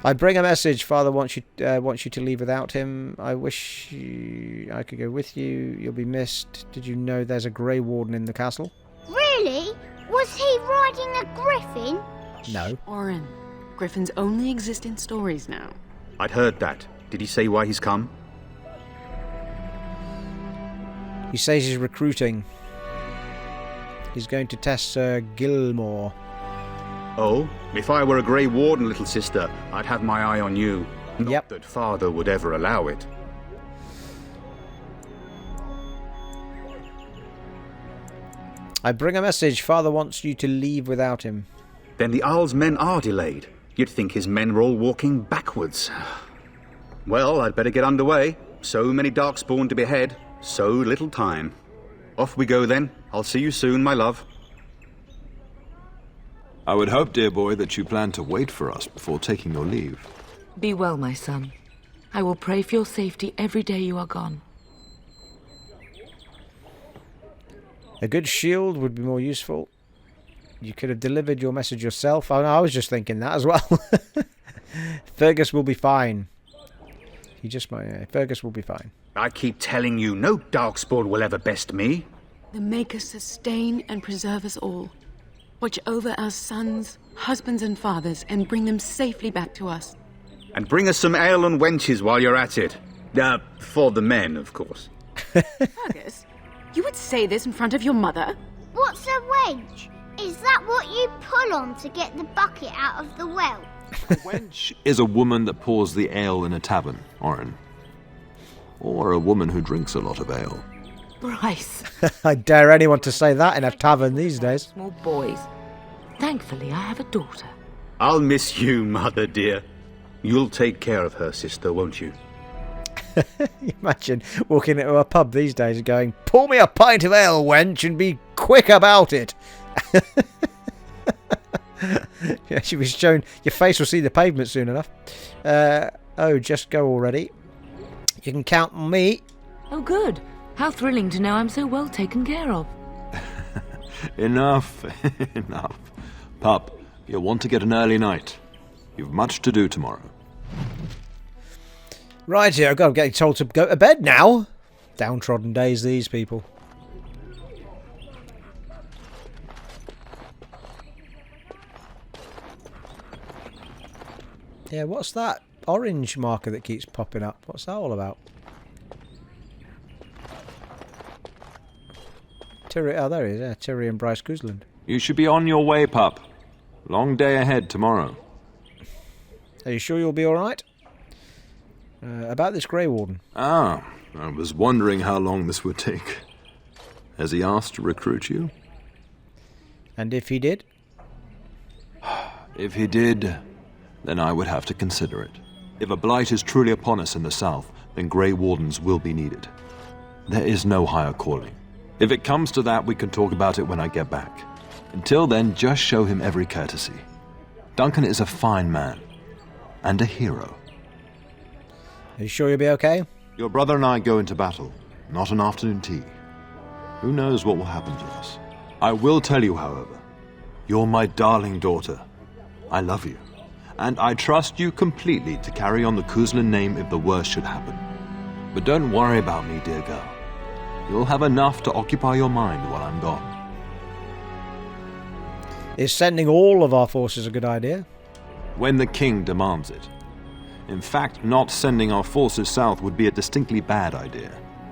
I bring a message. Father wants you to leave without him. I wish I could go with you. You'll be missed. Did you know there's a Grey Warden in the castle? Really? Was he riding a griffin? No. Oren, griffins only exist in stories now. I'd heard that. Did he say why he's come? He says he's recruiting. He's going to test Sir Gilmore. Oh, if I were a Grey Warden, little sister, I'd have my eye on you. Not that Father would ever allow it. I bring a message. Father wants you to leave without him. Then the Owl's men are delayed. You'd think his men were all walking backwards. Well, I'd better get underway. So many darkspawn to behead, so little time. Off we go then. I'll see you soon, my love. I would hope, dear boy, that you plan to wait for us before taking your leave. Be well, my son. I will pray for your safety every day you are gone. A good shield would be more useful. You could have delivered your message yourself. Oh, no, I was just thinking that as well. Fergus will be fine. He just might. Fergus will be fine. I keep telling you, no darkspawn will ever best me. The Maker sustain and preserve us all. Watch over our sons, husbands and fathers, and bring them safely back to us. And bring us some ale and wenches while you're at it. For the men, of course. Fergus, you would say this in front of your mother? What's a wench? Is that what you pull on to get the bucket out of the well? A wench is a woman that pours the ale in a tavern, Oren. Or a woman who drinks a lot of ale. Bryce. I dare anyone to say that in a tavern these days. Small boys. Thankfully, I have a daughter. I'll miss you, mother dear. You'll take care of her, sister, won't you? Imagine walking into a pub these days and going, "Pour me a pint of ale, wench, and be quick about it." Yeah, she was shown. Your face will see the pavement soon enough. Oh, just go already. You can count on me. Oh, good. How thrilling to know I'm so well taken care of. Enough. Enough. Pup, you'll want to get an early night. You've much to do tomorrow. Right here, I'm getting told to go to bed now. Downtrodden days, these people. Yeah, what's that orange marker that keeps popping up? What's that all about? Oh, there he is. Yeah, Tyrion Bryce Cousland. You should be on your way, pup. Long day ahead tomorrow. Are you sure you'll be all right? About this Grey Warden. Ah, I was wondering how long this would take. Has he asked to recruit you? And if he did? If he did, then I would have to consider it. If a blight is truly upon us in the south, then Grey Wardens will be needed. There is no higher calling. If it comes to that, we can talk about it when I get back. Until then, just show him every courtesy. Duncan is a fine man. And a hero. Are you sure you'll be okay? Your brother and I go into battle, not an afternoon tea. Who knows what will happen to us? I will tell you, however, you're my darling daughter. I love you. And I trust you completely to carry on the Cousland name if the worst should happen. But don't worry about me, dear girl. You'll have enough to occupy your mind while I'm gone. Is sending all of our forces a good idea? When the king demands it. In fact, not sending our forces south would be a distinctly bad idea.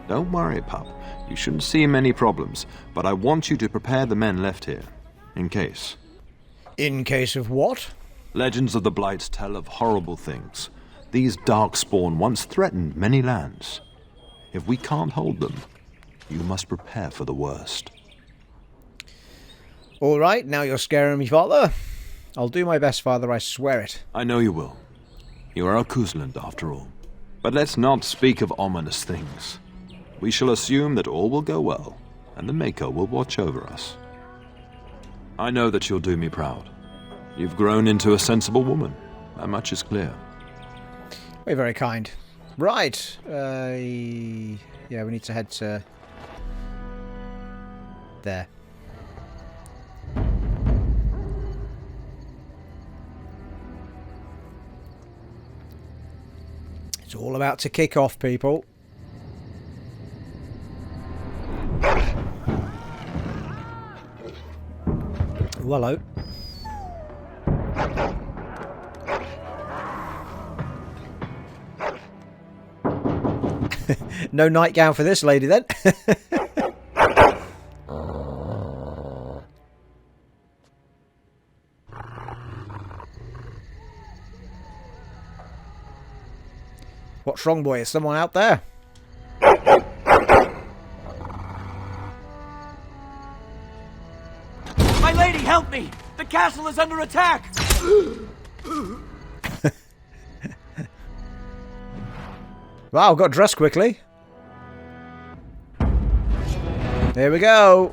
Don't worry, pup. You shouldn't see many problems, but I want you to prepare the men left here. In case. In case of what? Legends of the Blights tell of horrible things. These darkspawn once threatened many lands. If we can't hold them, you must prepare for the worst. All right, now you're scaring me, Father. I'll do my best, Father, I swear it. I know you will. You are a Cousland, after all. But let's not speak of ominous things. We shall assume that all will go well, and the Maker will watch over us. I know that you'll do me proud. You've grown into a sensible woman. That much is clear. Very, very kind. Right. Yeah, we need to head to... there. It's all about to kick off, people. Ooh, hello. No nightgown for this lady, then. What's wrong, boy? Is someone out there? My lady, help me! The castle is under attack! Wow, got dressed quickly. There we go.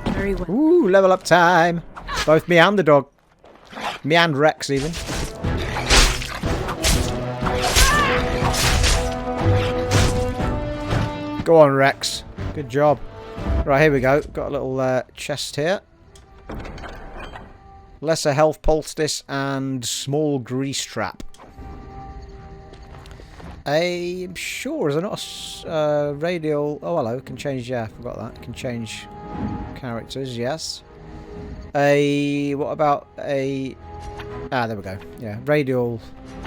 Very well. Ooh, level up time. Both me and the dog. Me and Rex, even. Go on, Rex. Good job. Right, here we go. Got a little chest here. Lesser health poultice and small grease trap. I'm sure, is there not a radial... Oh, hello. Can change... Yeah, I forgot that. Can change characters, yes. What about a... Ah, there we go. Yeah, radial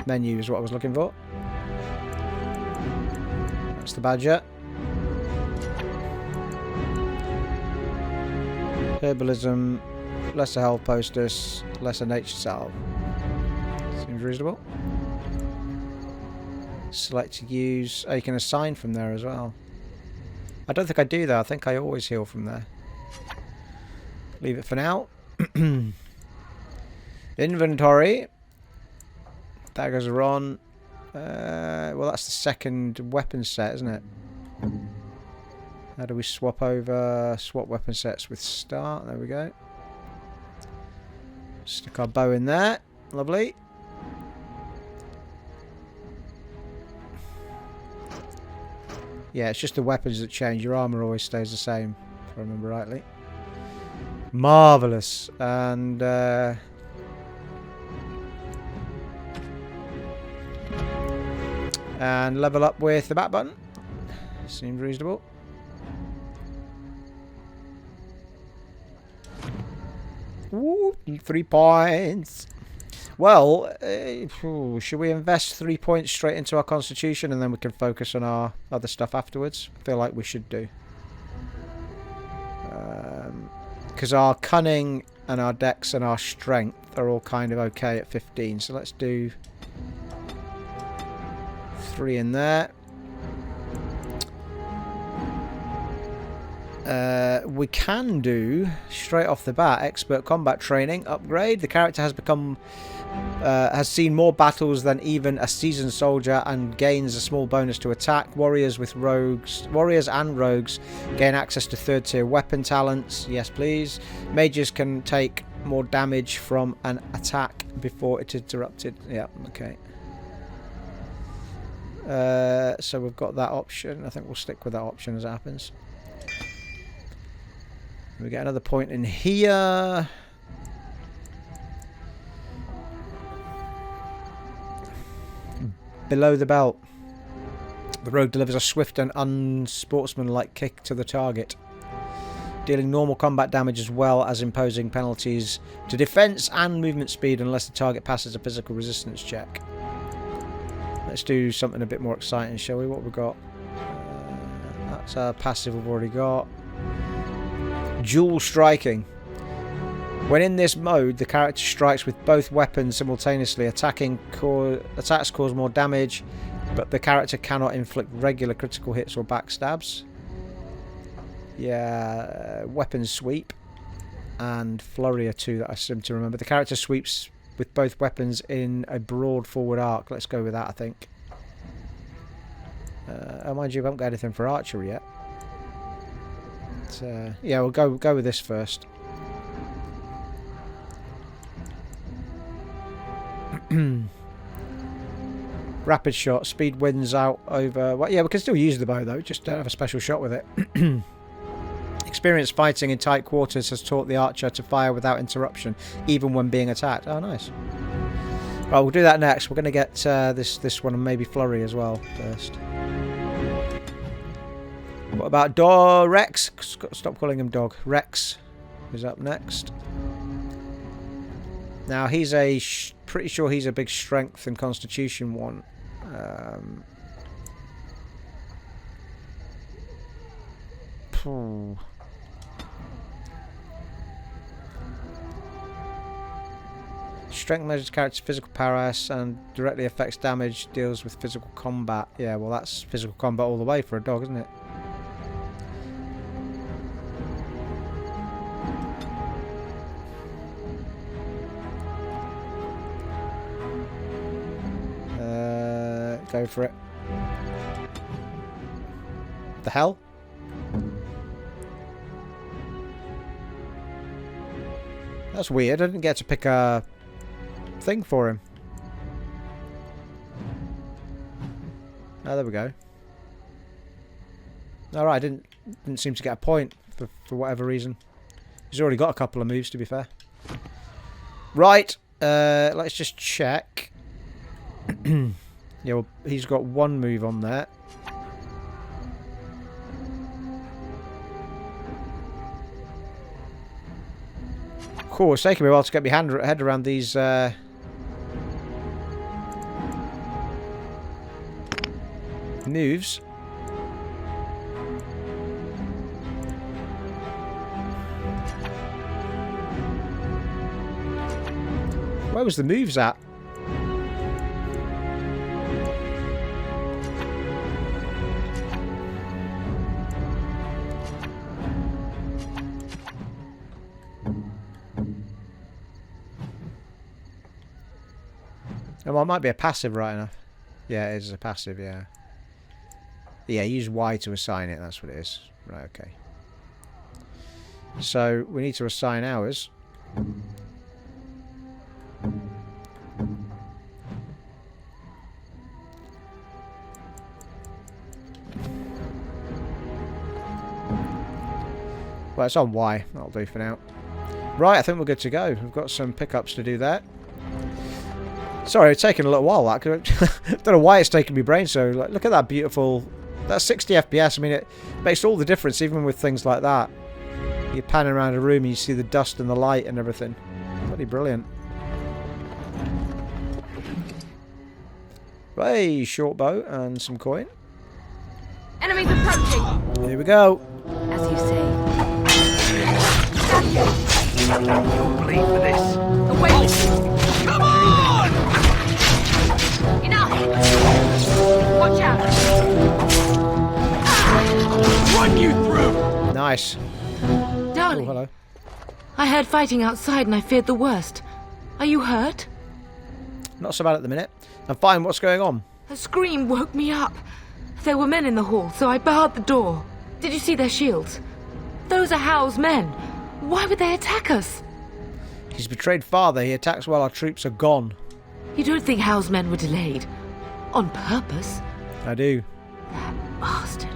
menu is what I was looking for. That's the badger. Herbalism, lesser health poultice, lesser nature salve. Seems reasonable. Select to use. Oh, you can assign from there as well. I don't think I do that. I think I always heal from there. Leave it for now. Inventory. Daggers are on. Well, that's the second weapon set, isn't it? How do we swap over? Swap weapon sets with start. There we go. Stick our bow in there. Lovely. Yeah, it's just the weapons that change. Your armor always stays the same, if I remember rightly. Marvellous. And... and level up with the back button. Seems reasonable. Ooh, 3 points. Well, should we invest 3 points straight into our constitution and then we can focus on our other stuff afterwards? I feel like we should do. Because our cunning and our dex and our strength are all kind of okay at 15. So let's do 3 in there. We can do, straight off the bat, expert combat training upgrade. The character has seen more battles than even a seasoned soldier and gains a small bonus to attack. Warriors and rogues gain access to 3rd tier weapon talents. Yes, please. Mages can take more damage from an attack before it's interrupted. Yeah, okay. So we've got that option. I think we'll stick with that option as it happens. We get another point in here. Below the belt. The rogue delivers a swift and unsportsmanlike kick to the target, dealing normal combat damage as well as imposing penalties to defense and movement speed unless the target passes a physical resistance check. Let's do something a bit more exciting, shall we? What have we got? That's a passive we've already got. Dual striking. When in this mode, the character strikes with both weapons simultaneously. Attacks cause more damage, but the character cannot inflict regular critical hits or backstabs. Yeah, weapon sweep and flurry are two that I seem to remember. The character sweeps with both weapons in a broad forward arc. Let's go with that, I think. Oh, mind you, I haven't got anything for archery yet. But, yeah, we'll go with this first. Rapid shot, speed wins out over. Well, yeah, we can still use the bow though, just don't have a special shot with it. Experience fighting in tight quarters has taught the archer to fire without interruption, even when being attacked. Oh, nice. Right, we'll do that next. We're going to get this one and maybe flurry as well first. What about Rex? Stop calling him dog. Rex is up next. Now he's pretty sure he's a big strength and constitution one. Strength measures character's physical prowess and directly affects damage, deals with physical combat. Yeah, well that's physical combat all the way for a dog, isn't it? Go for it. The hell? That's weird. I didn't get to pick a thing for him. Oh, there we go. Alright, didn't seem to get a point for whatever reason. He's already got a couple of moves, to be fair. Right, let's just check. Yeah, well, he's got one move on there. Cool, it's taking me a while to get my head around these moves. Where was the moves at? Oh, it might be a passive, right enough. Yeah, it is a passive, yeah. Yeah, use Y to assign it, that's what it is. Right, okay. So, we need to assign ours. Well, it's on Y. That'll do for now. Right, I think we're good to go. We've got some pickups to do there. Sorry, it's taken a little while. I don't know why it's taken me brain so. Like, look at that beautiful. That's 60 FPS. I mean, it makes all the difference, even with things like that. You're panning around a room and you see the dust and the light and everything. Bloody brilliant. Hey, short bow and some coin. Enemies approaching. Here we go. As you say. You'll bleed for this. Away. Come on! Enough! Watch out! Run you through! Nice. Darling, Oh, hello. I heard fighting outside and I feared the worst. Are you hurt? Not so bad at the minute. I'm fine. What's going on? A scream woke me up. There were men in the hall, so I barred the door. Did you see their shields? Those are Howe's men. Why would they attack us? He's betrayed father. He attacks while our troops are gone. You don't think Howe's men were delayed? On purpose? I do. That bastard.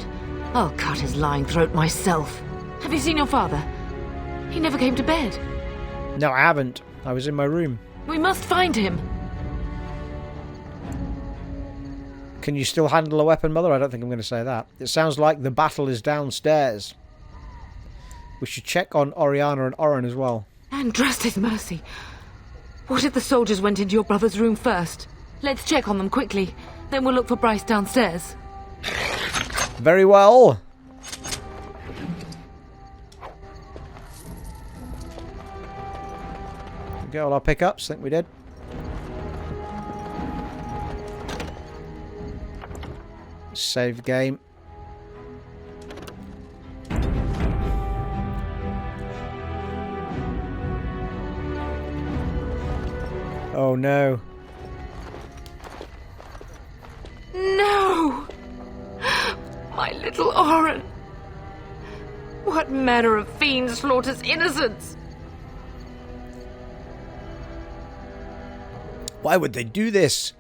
I'll cut his lying throat myself. Have you seen your father? He never came to bed. No, I haven't. I was in my room. We must find him. Can you still handle a weapon, Mother? I don't think I'm going to say that. It sounds like the battle is downstairs. We should check on Oriana and Oren as well. And trust his mercy. What if the soldiers went into your brother's room first? Let's check on them quickly. Then we'll look for Bryce downstairs. Very well. Get all our pickups. I think we did. Save game. Oh no. No! My little Oren! What manner of fiend slaughters innocents? Why would they do this?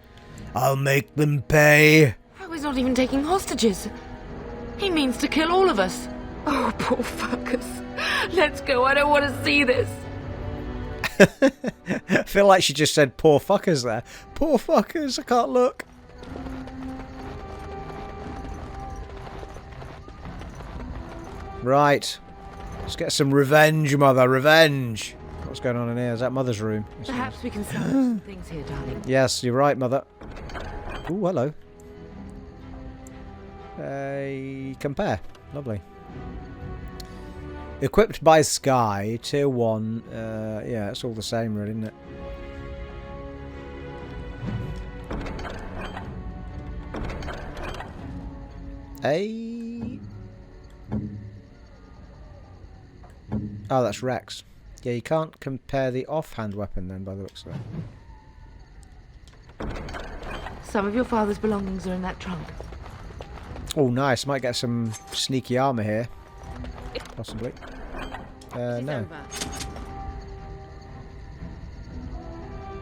I'll make them pay. Oh, he's not even taking hostages. He means to kill all of us. Oh, poor Fergus. Let's go, I don't want to see this. I feel like she just said poor fuckers there. Poor fuckers, I can't look. Right. Let's get some revenge, Mother, revenge. What's going on in here? Is that Mother's room? Perhaps we can sell some things here, darling. Yes, you're right, Mother. Ooh, hello. Compare. Lovely. Equipped by Sky, tier 1. Yeah, it's all the same, really, isn't it? Oh, that's Rex. Yeah, you can't compare the offhand weapon then, by the looks of it. Some of your father's belongings are in that trunk. Oh, nice. Might get some sneaky armor here. Possibly. No.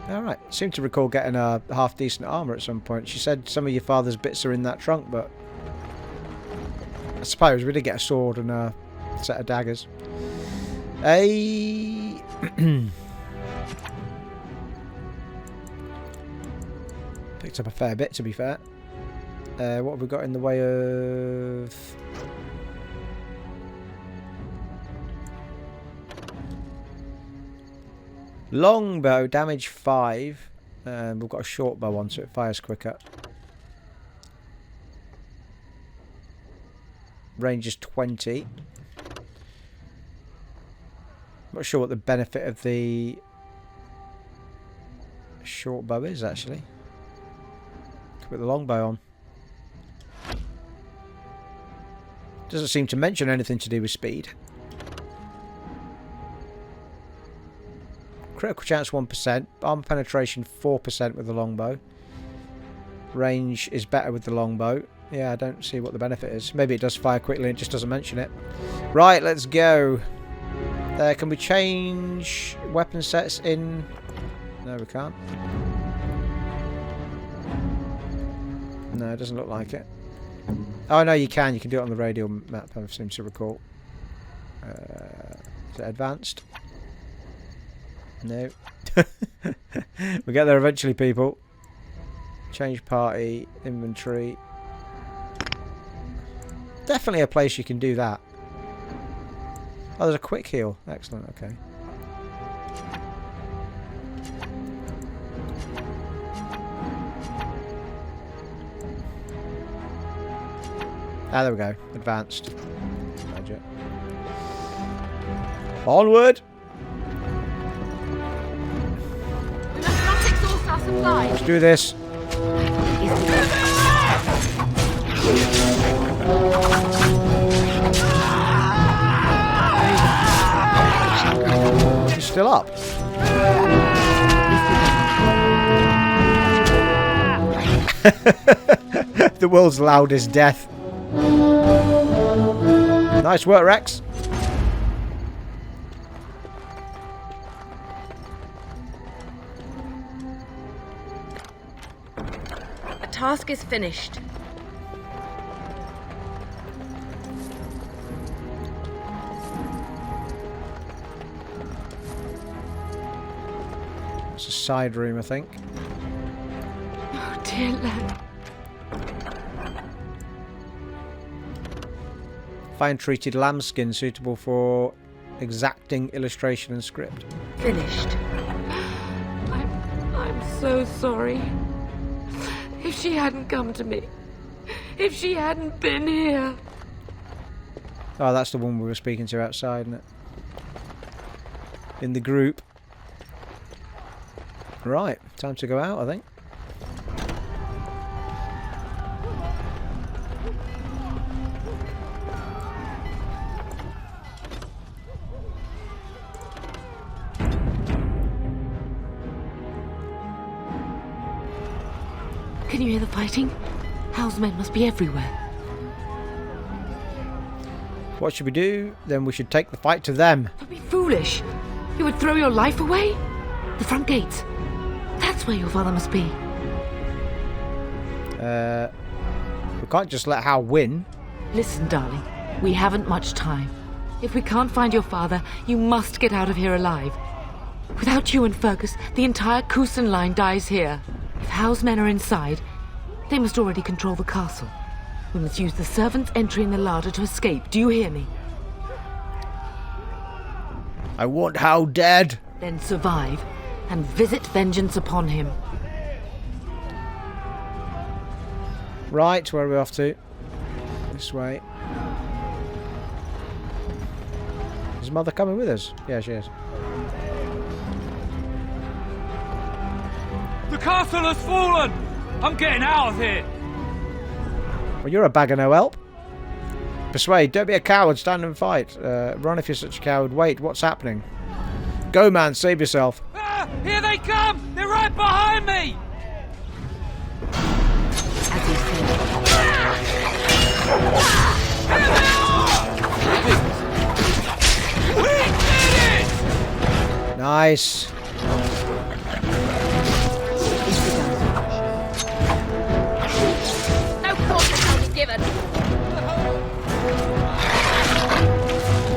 Alright. Seem to recall getting a half-decent armor at some point. She said some of your father's bits are in that trunk, but I suppose we did get a sword and a set of daggers. Picked up a fair bit, to be fair. What have we got in the way of... Longbow, damage 5. We've got a short bow on, so it fires quicker. Range is 20. Not sure what the benefit of the short bow is, actually. Could put the longbow on. Doesn't seem to mention anything to do with speed. Critical chance 1%. Armor penetration 4% with the longbow. Range is better with the longbow. Yeah, I don't see what the benefit is. Maybe it does fire quickly and it just doesn't mention it. Right, let's go. Can we change weapon sets in... No, we can't. No, it doesn't look like it. Oh, no, you can. You can do it on the radial map, I seem to recall. Is it advanced? No. We'll get there eventually, people. Change party, inventory. Definitely a place you can do that. Oh, there's a quick heal. Excellent, okay. Ah, there we go. Advanced. Magic. Onward! We must not exhaust our supplies. Let's do this. still up? The world's loudest death. Nice work, Rex. The task is finished. It's a side room, I think. Oh, dear lad. Fine treated lambskin suitable for exacting illustration and script. Finished. I'm so sorry. If she hadn't come to me, if she hadn't been here. Oh, that's the one we were speaking to outside, isn't it? In the group. Right, time to go out, I think. Can you hear the fighting? Hal's men must be everywhere. What should we do? Then we should take the fight to them. Don't be foolish. You would throw your life away? The front gates. That's where your father must be. We can't just let Hal win. Listen, darling. We haven't much time. If we can't find your father, you must get out of here alive. Without you and Fergus, the entire Cousland line dies here. If Hal's men are inside, they must already control the castle. We must use the servants' entry in the larder to escape. Do you hear me? I want Hal dead. Then survive and visit vengeance upon him. Right, where are we off to? This way. Is Mother coming with us? Yeah, she is. The castle has fallen! I'm getting out of here! Well, you're a bag of no help. Persuade, don't be a coward, stand and fight. Run if you're such a coward. Wait, what's happening? Go, man, save yourself. Ah, here they come! They're right behind me! Nice. No caution shall be given.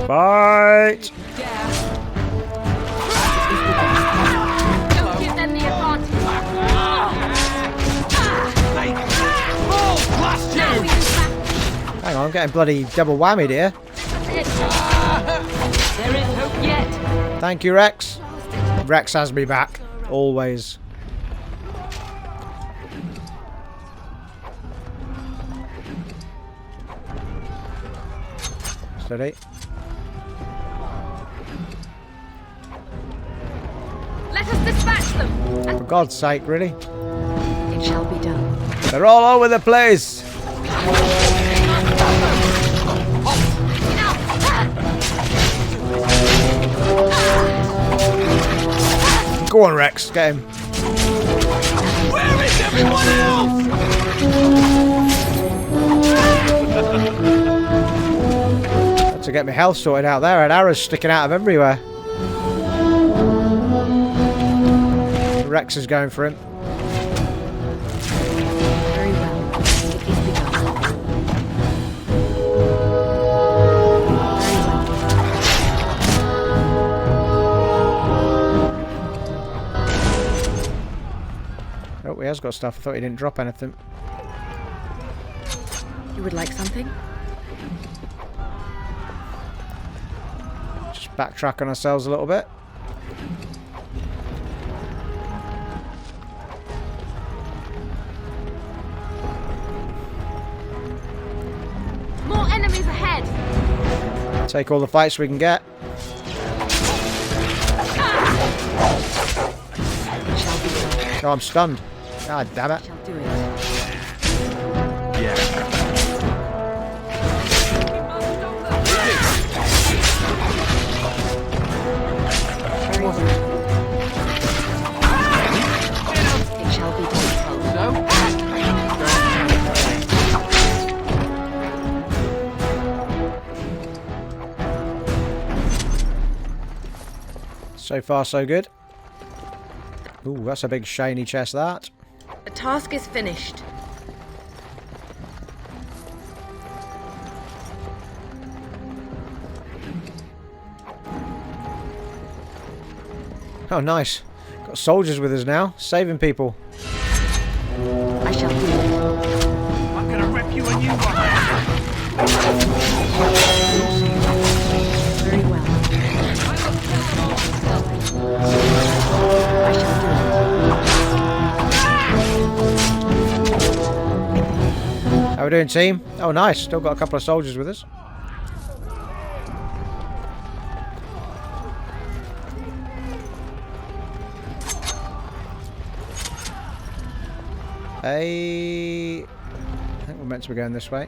Fight! Don't give them the advantage. Hang on, I'm getting bloody double whammied here. There is hope yet. Thank you, Rex. Rex has me back. Always. Steady. Let us dispatch them. For God's sake, really? It shall be done. They're all over the place. Go on, Rex. Get him. Where is everyone else? Had to get my health sorted out there. I had arrows sticking out of everywhere. Rex is going for him. Very well. It is begun. Oh, he has got stuff. I thought he didn't drop anything. You would like something? Just backtrack on ourselves a little bit. More enemies ahead. Take all the fights we can get. Oh, I'm stunned. God damn it. Shall do it. Yeah. Very well. So far, so good. Ooh, that's a big shiny chest, that. The task is finished. Oh, nice. Got soldiers with us now, saving people. I shall do it. I'm gonna rip you a new one. Very well. I shall do it. How we doing, team? Oh, nice. Still got a couple of soldiers with us. I think we're meant to be going this way.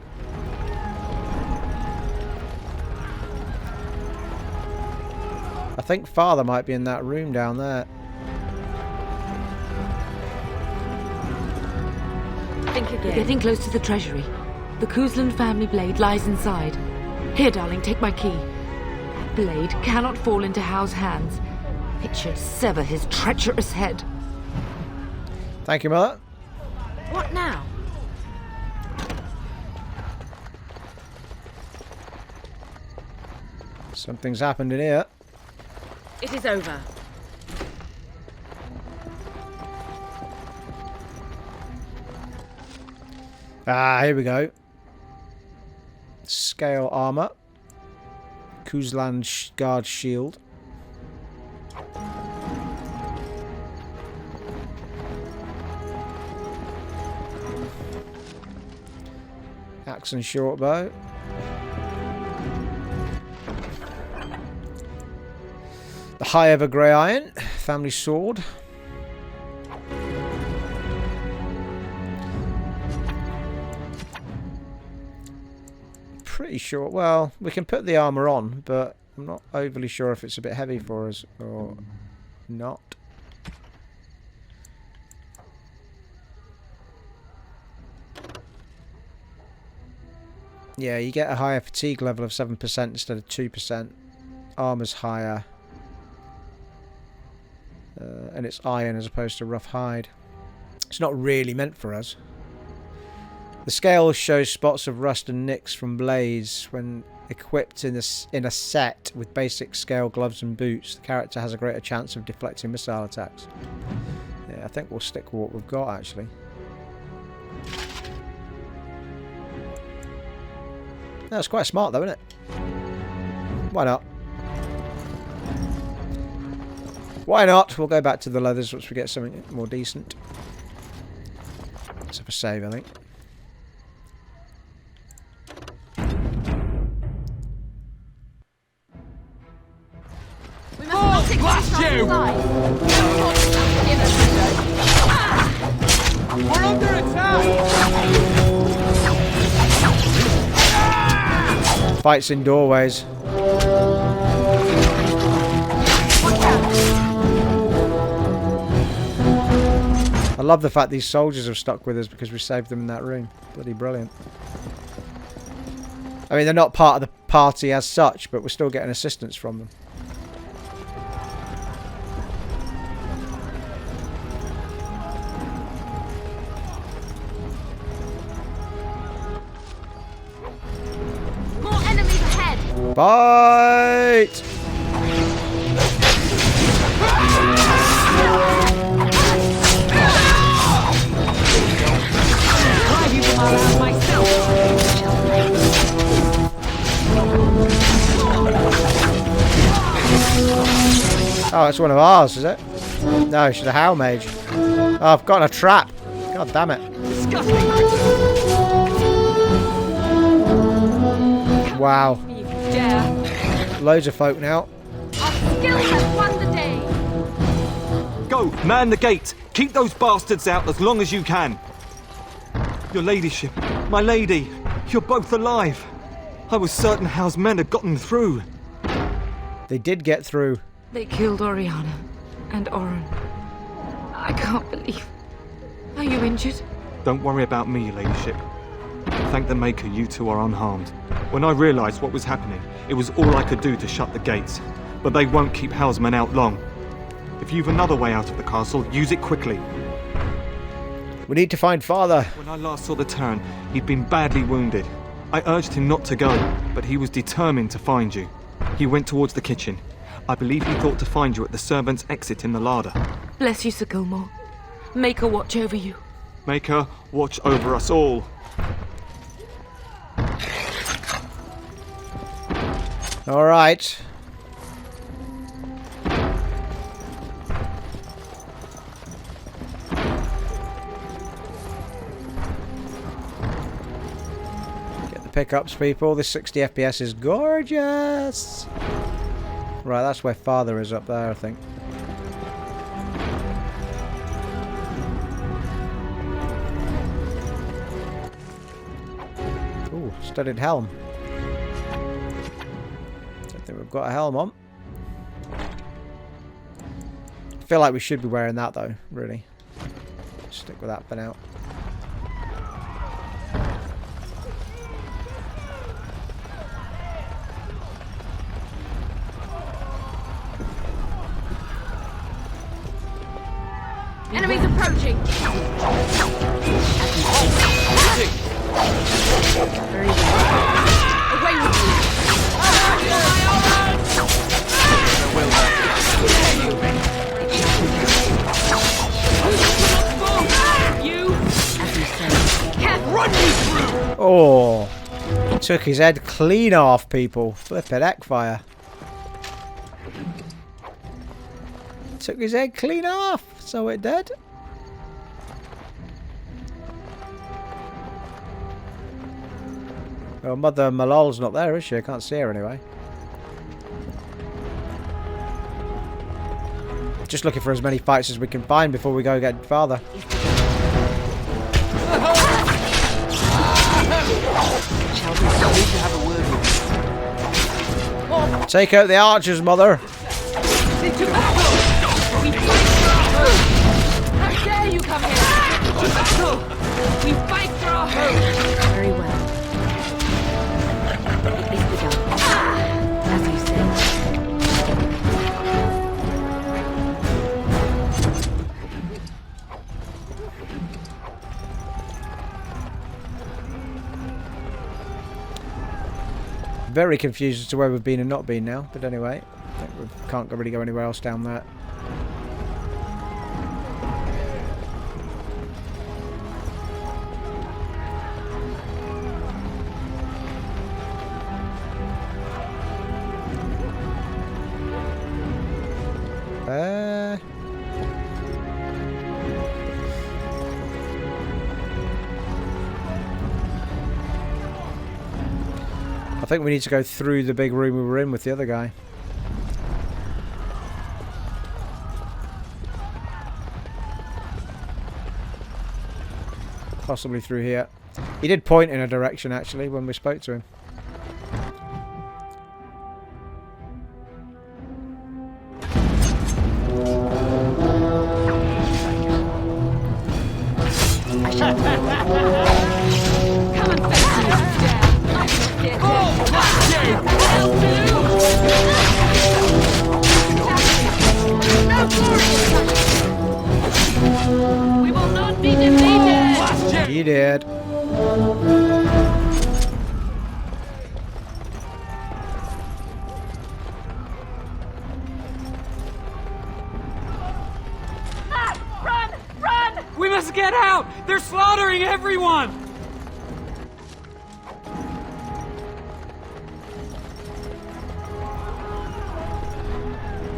I think Father might be in that room down there. Think again. We're getting close to the treasury. The Cousland family blade lies inside. Here, darling, take my key. That blade cannot fall into Hal's hands. It should sever his treacherous head. Thank you, Mother. What now? Something's happened in here. It is over. Ah, here we go. Scale armor. Cousland guard shield. Axe and short bow. The High Ever Grey Iron, family sword. Pretty sure, well, we can put the armour on, but I'm not overly sure if it's a bit heavy for us or not. Yeah, you get a higher fatigue level of 7% instead of 2%. Armour's higher. And it's iron as opposed to rough hide. It's not really meant for us. The scale shows spots of rust and nicks from blades. When equipped in a set with basic scale gloves and boots, the character has a greater chance of deflecting missile attacks. Yeah, I think we'll stick with what we've got, actually. That's quite smart, though, isn't it? Why not? Why not? We'll go back to the leathers once we get something more decent. Let's have a save, I think. We must not blast you! We're under attack! Fights in doorways. I love the fact these soldiers have stuck with us because we saved them in that room. Bloody brilliant. I mean, they're not part of the party as such, but we're still getting assistance from them. More enemies ahead! Fight! Oh, it's one of ours, is it? No, she's a Howl Mage. Oh, I've got in a trap. God damn it. Wow. Loads of folk now. Our skill has won the day! Go, man the gate. Keep those bastards out as long as you can. Your ladyship, my lady, you're both alive. I was certain Hal's men had gotten through. They did get through. They killed Oriana and Oren. I can't believe. Are you injured? Don't worry about me, ladyship. Thank the Maker you two are unharmed. When I realised what was happening, it was all I could do to shut the gates. But they won't keep Hal's men out long. If you've another way out of the castle, use it quickly. We need to find Father. When I last saw the Turn, he'd been badly wounded. I urged him not to go, but he was determined to find you. He went towards the kitchen. I believe he thought to find you at the servants' exit in the larder. Bless you, Sir Gilmore. Make her watch over you. Make her watch over us all. All right. Get the pickups, people. This 60 FPS is gorgeous. Right, that's where Father is up there, I think. Ooh, studded helm. I think we've got a helm on. I feel like we should be wearing that though, really. Stick with that for now. Enemies approaching! Very well. Away with you! Oh, he took his head clean off, people. Flippin' heck fire. Took his head clean off, so it did. Well, Mother Mallol's not there, is she? I can't see her anyway. Just looking for as many fights as we can find before we go get Father. Take out the archers, Mother. How dare you come here! We fight for our home! Very well. It is begun. As you say. Very confused as to where we've been and not been now, but anyway, I think we can't really go anywhere else down there. I think we need to go through the big room we were in with the other guy. Possibly through here. He did point in a direction actually when we spoke to him. We will not be defeated! He did. Run! Run! We must get out! They're slaughtering everyone!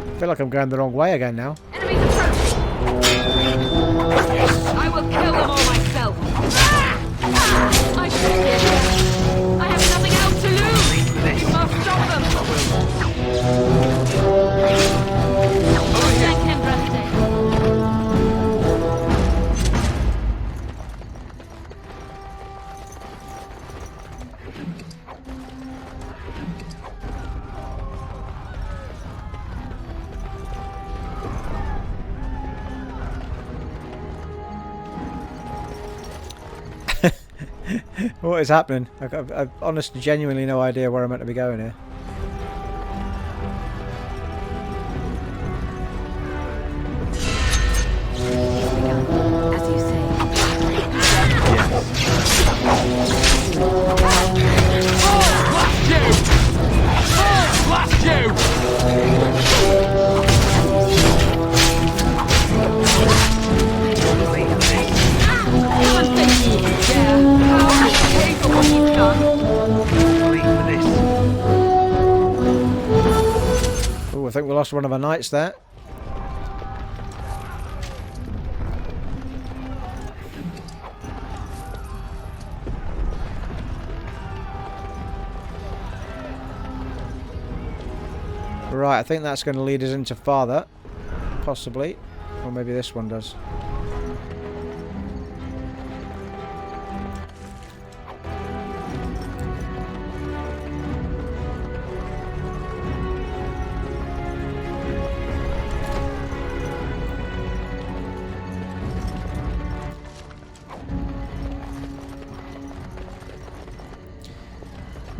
I feel like I'm going the wrong way again now. Enemies approaching! I will kill them all myself! I should have I have nothing else to lose! You must stop them! Thank him, Brande. What is happening? I've honestly, genuinely no idea where I'm meant to be going here. lost one of our knights there. Right, I think that's going to lead us into farther. Possibly. Or maybe this one does.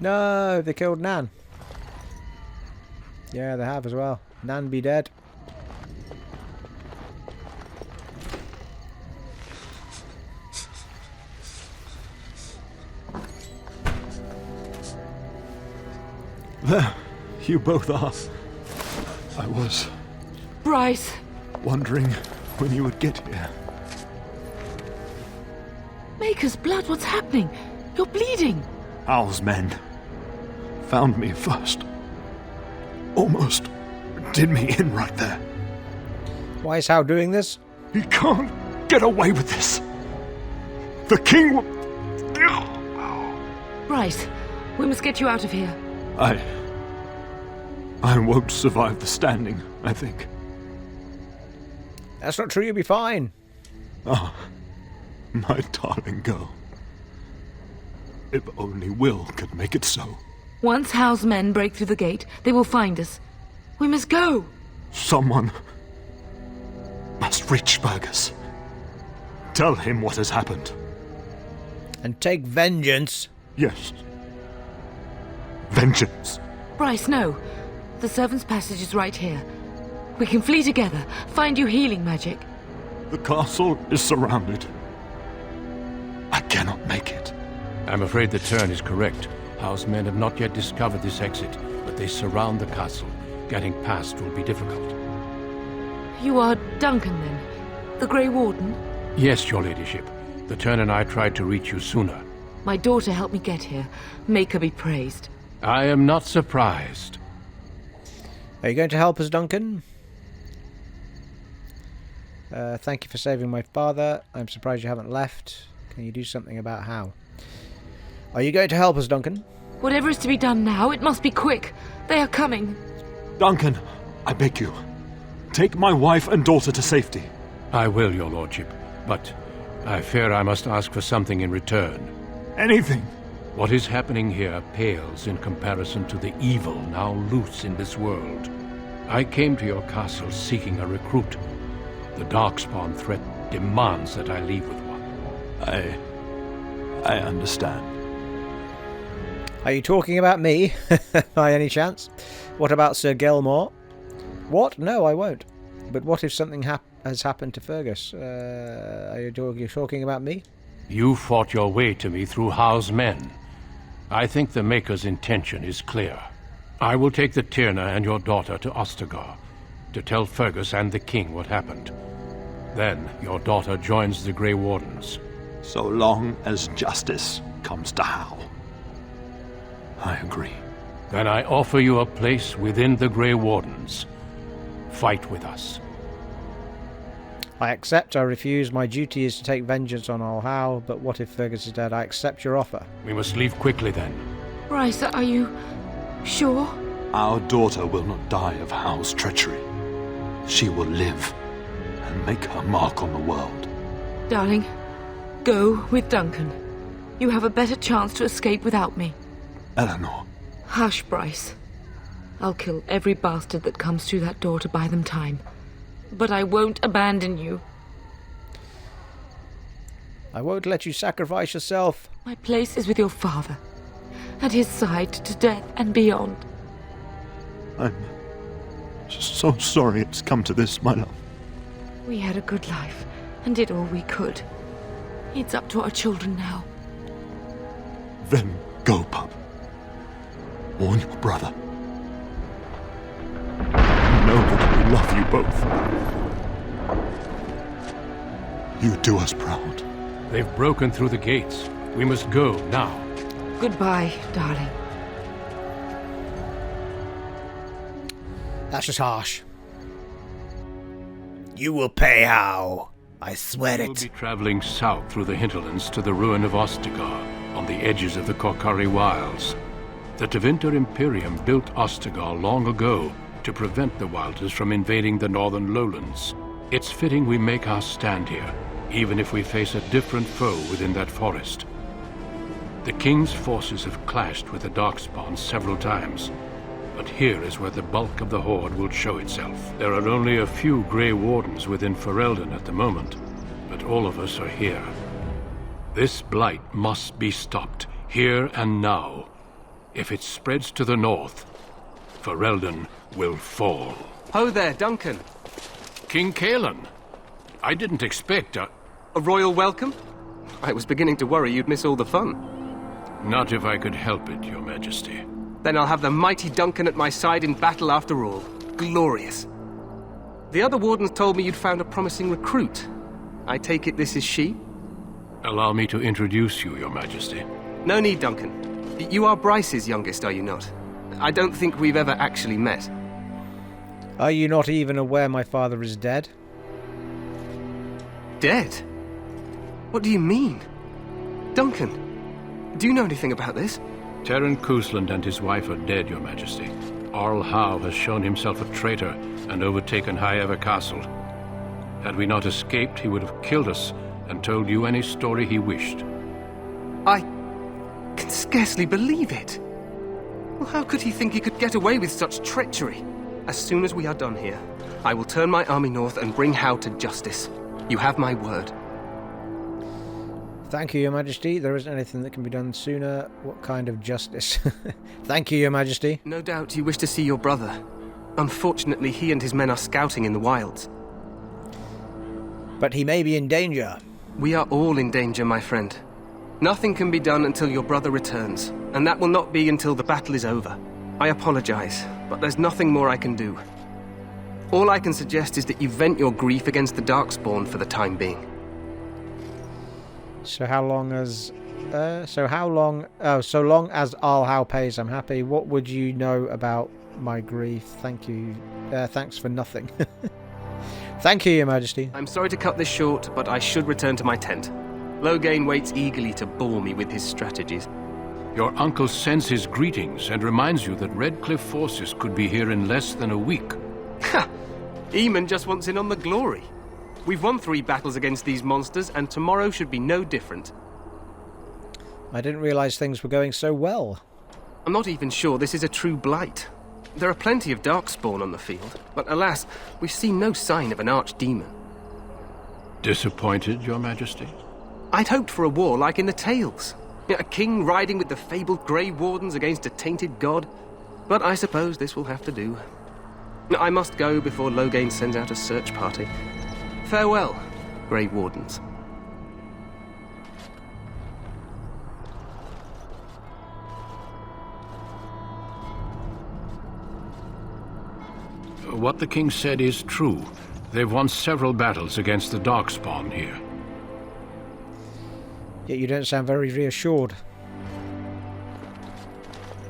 No, they killed Nan. Yeah, they have as well. Nan be dead. There, you both are. I was Bryce! wondering when you would get here. Maker's blood, what's happening? You're bleeding. Hal's men found me first. Almost did me in right there. Why is Hal doing this? He can't get away with this. The king will... Bryce, we must get you out of here. I won't survive the standing, I think. That's not true, you'll be fine. Ah, my darling girl. If only Will could make it so. Once Hal's men break through the gate, they will find us. We must go. Someone must reach Fergus. Tell him what has happened. And take vengeance. Yes. Vengeance. Bryce, no. The servants' passage is right here. We can flee together, find you healing magic. The castle is surrounded. I cannot make it. I'm afraid the turn is correct. Hal's men have not yet discovered this exit, but they surround the castle. Getting past will be difficult. You are Duncan, then? The Grey Warden? Yes, your ladyship. The turn and I tried to reach you sooner. My daughter helped me get here. Make her be praised. I am not surprised. Are you going to help us, Duncan? Thank you for saving my father. I'm surprised you haven't left. Can you do something about how? Are you going to help us, Duncan? Whatever is to be done now, it must be quick. They are coming. Duncan, I beg you. Take my wife and daughter to safety. I will, your lordship. But I fear I must ask for something in return. Anything. What is happening here pales in comparison to the evil now loose in this world. I came to your castle seeking a recruit. The Darkspawn threat demands that I leave with one. I understand. Are you talking about me, by any chance? What about Sir Gelmore? What? No, I won't. But what if something has happened to Fergus? Are you talking about me? You fought your way to me through Hal's men. I think the Maker's intention is clear. I will take the Tyrna and your daughter to Ostagar, to tell Fergus and the king what happened. Then your daughter joins the Grey Wardens. So long as justice comes to Hal. I agree. Then I offer you a place within the Grey Wardens. Fight with us. I accept, I refuse. My duty is to take vengeance on all Hal, but what if Fergus is dead? I accept your offer. We must leave quickly then. Bryce, are you sure? Our daughter will not die of Hal's treachery. She will live and make her mark on the world. Darling, go with Duncan. You have a better chance to escape without me. Eleanor. Hush, Bryce. I'll kill every bastard that comes through that door to buy them time. But I won't abandon you. I won't let you sacrifice yourself. My place is with your father. At his side to death and beyond. I'm so sorry it's come to this, my love. We had a good life and did all we could. It's up to our children now. Then go, pup. Warn your brother. Know that we love you both. You do us proud. They've broken through the gates. We must go now. Goodbye, darling. That's just harsh. You will pay how. I swear We'll it. be traveling south through the hinterlands to the ruin of Ostagar, on the edges of the Korkari Wilds. The Tevinter Imperium built Ostagar long ago to prevent the Wilders from invading the northern lowlands. It's fitting we make our stand here, even if we face a different foe within that forest. The King's forces have clashed with the Darkspawn several times, but here is where the bulk of the Horde will show itself. There are only a few Grey Wardens within Ferrlden at the moment, but all of us are here. This blight must be stopped, here and now. If it spreads to the north, Ferrlden will fall. Ho there, Duncan. King Cousland. I didn't expect a royal welcome? I was beginning to worry you'd miss all the fun. Not if I could help it, Your Majesty. Then I'll have the mighty Duncan at my side in battle after all. Glorious. The other wardens told me you'd found a promising recruit. I take it this is she? Allow me to introduce you, Your Majesty. No need, Duncan. You are Bryce's youngest, are you not? I don't think we've ever actually met. Are you not even aware my father is dead? Dead? What do you mean? Duncan, do you know anything about this? Terran Cousland and his wife are dead, Your Majesty. Arl Howe has shown himself a traitor and overtaken High Ever Castle. Had we not escaped, he would have killed us and told you any story he wished. I can scarcely believe it. Well, how could he think he could get away with such treachery? As soon as we are done here, I will turn my army north and bring Howe to justice. You have my word. Thank you, Your Majesty. There isn't anything that can be done sooner. What kind of justice? Thank you, Your Majesty. No doubt you wish to see your brother. Unfortunately, he and his men are scouting in the wilds. But he may be in danger. We are all in danger, my friend. Nothing can be done until your brother returns, and that will not be until the battle is over. I apologize, but there's nothing more I can do. All I can suggest is that you vent your grief against the Darkspawn for the time being. So long as Arl Howe pays, I'm happy. What would you know about my grief? Thank you. Thanks for nothing. Thank you, Your Majesty. I'm sorry to cut this short, but I should return to my tent. Loghain waits eagerly to bore me with his strategies. Your uncle sends his greetings and reminds you that Redcliffe forces could be here in less than a week. Ha! Eamon just wants in on the glory. We've won 3 battles against these monsters, and tomorrow should be no different. I didn't realize things were going so well. I'm not even sure this is a true blight. There are plenty of Darkspawn on the field, but alas, we've seen no sign of an archdemon. Disappointed, Your Majesty? I'd hoped for a war like in the tales. A king riding with the fabled Grey Wardens against a tainted god. But I suppose this will have to do. I must go before Loghain sends out a search party. Farewell, Grey Wardens. What the king said is true. They've won several battles against the Darkspawn here. Yet you don't sound very reassured.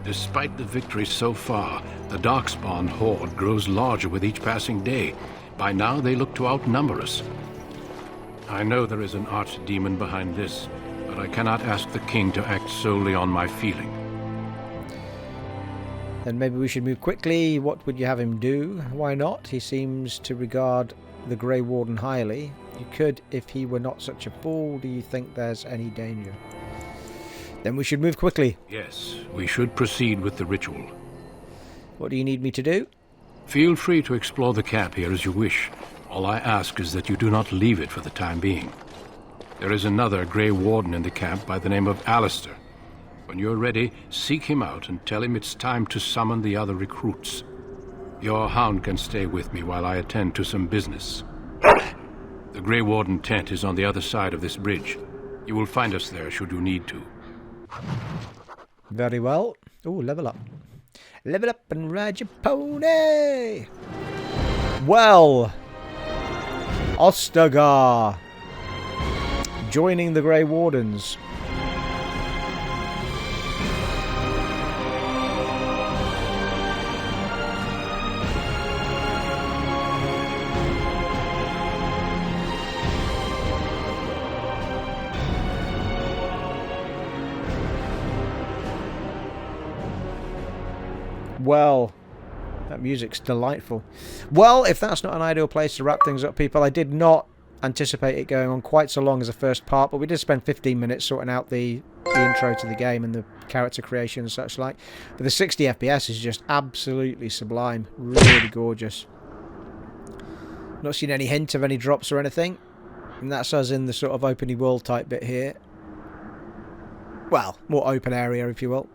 Despite the victories so far, the Darkspawn horde grows larger with each passing day. By now, they look to outnumber us. I know there is an archdemon behind this, but I cannot ask the king to act solely on my feeling. Then maybe we should move quickly. What would you have him do? Why not? He seems to regard the Grey Warden highly. You could, if he were not such a fool. Do you think there's any danger? Then we should move quickly. Yes, we should proceed with the ritual. What do you need me to do? Feel free to explore the camp here as you wish. All I ask is that you do not leave it for the time being. There is another Grey Warden in the camp by the name of Alistair. When you're ready, seek him out and tell him it's time to summon the other recruits. Your hound can stay with me while I attend to some business. The Grey Warden tent is on the other side of this bridge. You will find us there should you need to. Very well. Ooh, level up. Level up and ride your pony! Well, Ostagar joining the Grey Wardens. Well, that music's delightful. Well, if that's not an ideal place to wrap things up, people, I did not anticipate it going on quite so long as the first part, but we did spend 15 minutes sorting out the intro to the game and the character creation and such like. But the 60 FPS is just absolutely sublime. Really gorgeous. Not seen any hint of any drops or anything. And that's us in the sort of open world type bit here. Well, more open area, if you will.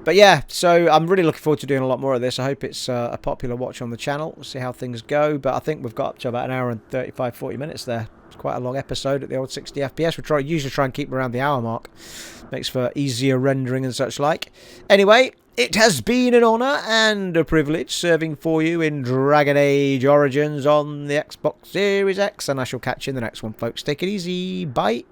But yeah, so I'm really looking forward to doing a lot more of this. I hope it's a popular watch on the channel. We'll see how things go. But I think we've got up to about an hour and 35, 40 minutes there. It's quite a long episode at the old 60 FPS. We usually try and keep around the hour mark. Makes for easier rendering and such like. Anyway, it has been an honour and a privilege serving for you in Dragon Age Origins on the Xbox Series X. And I shall catch you in the next one, folks. Take it easy. Bye.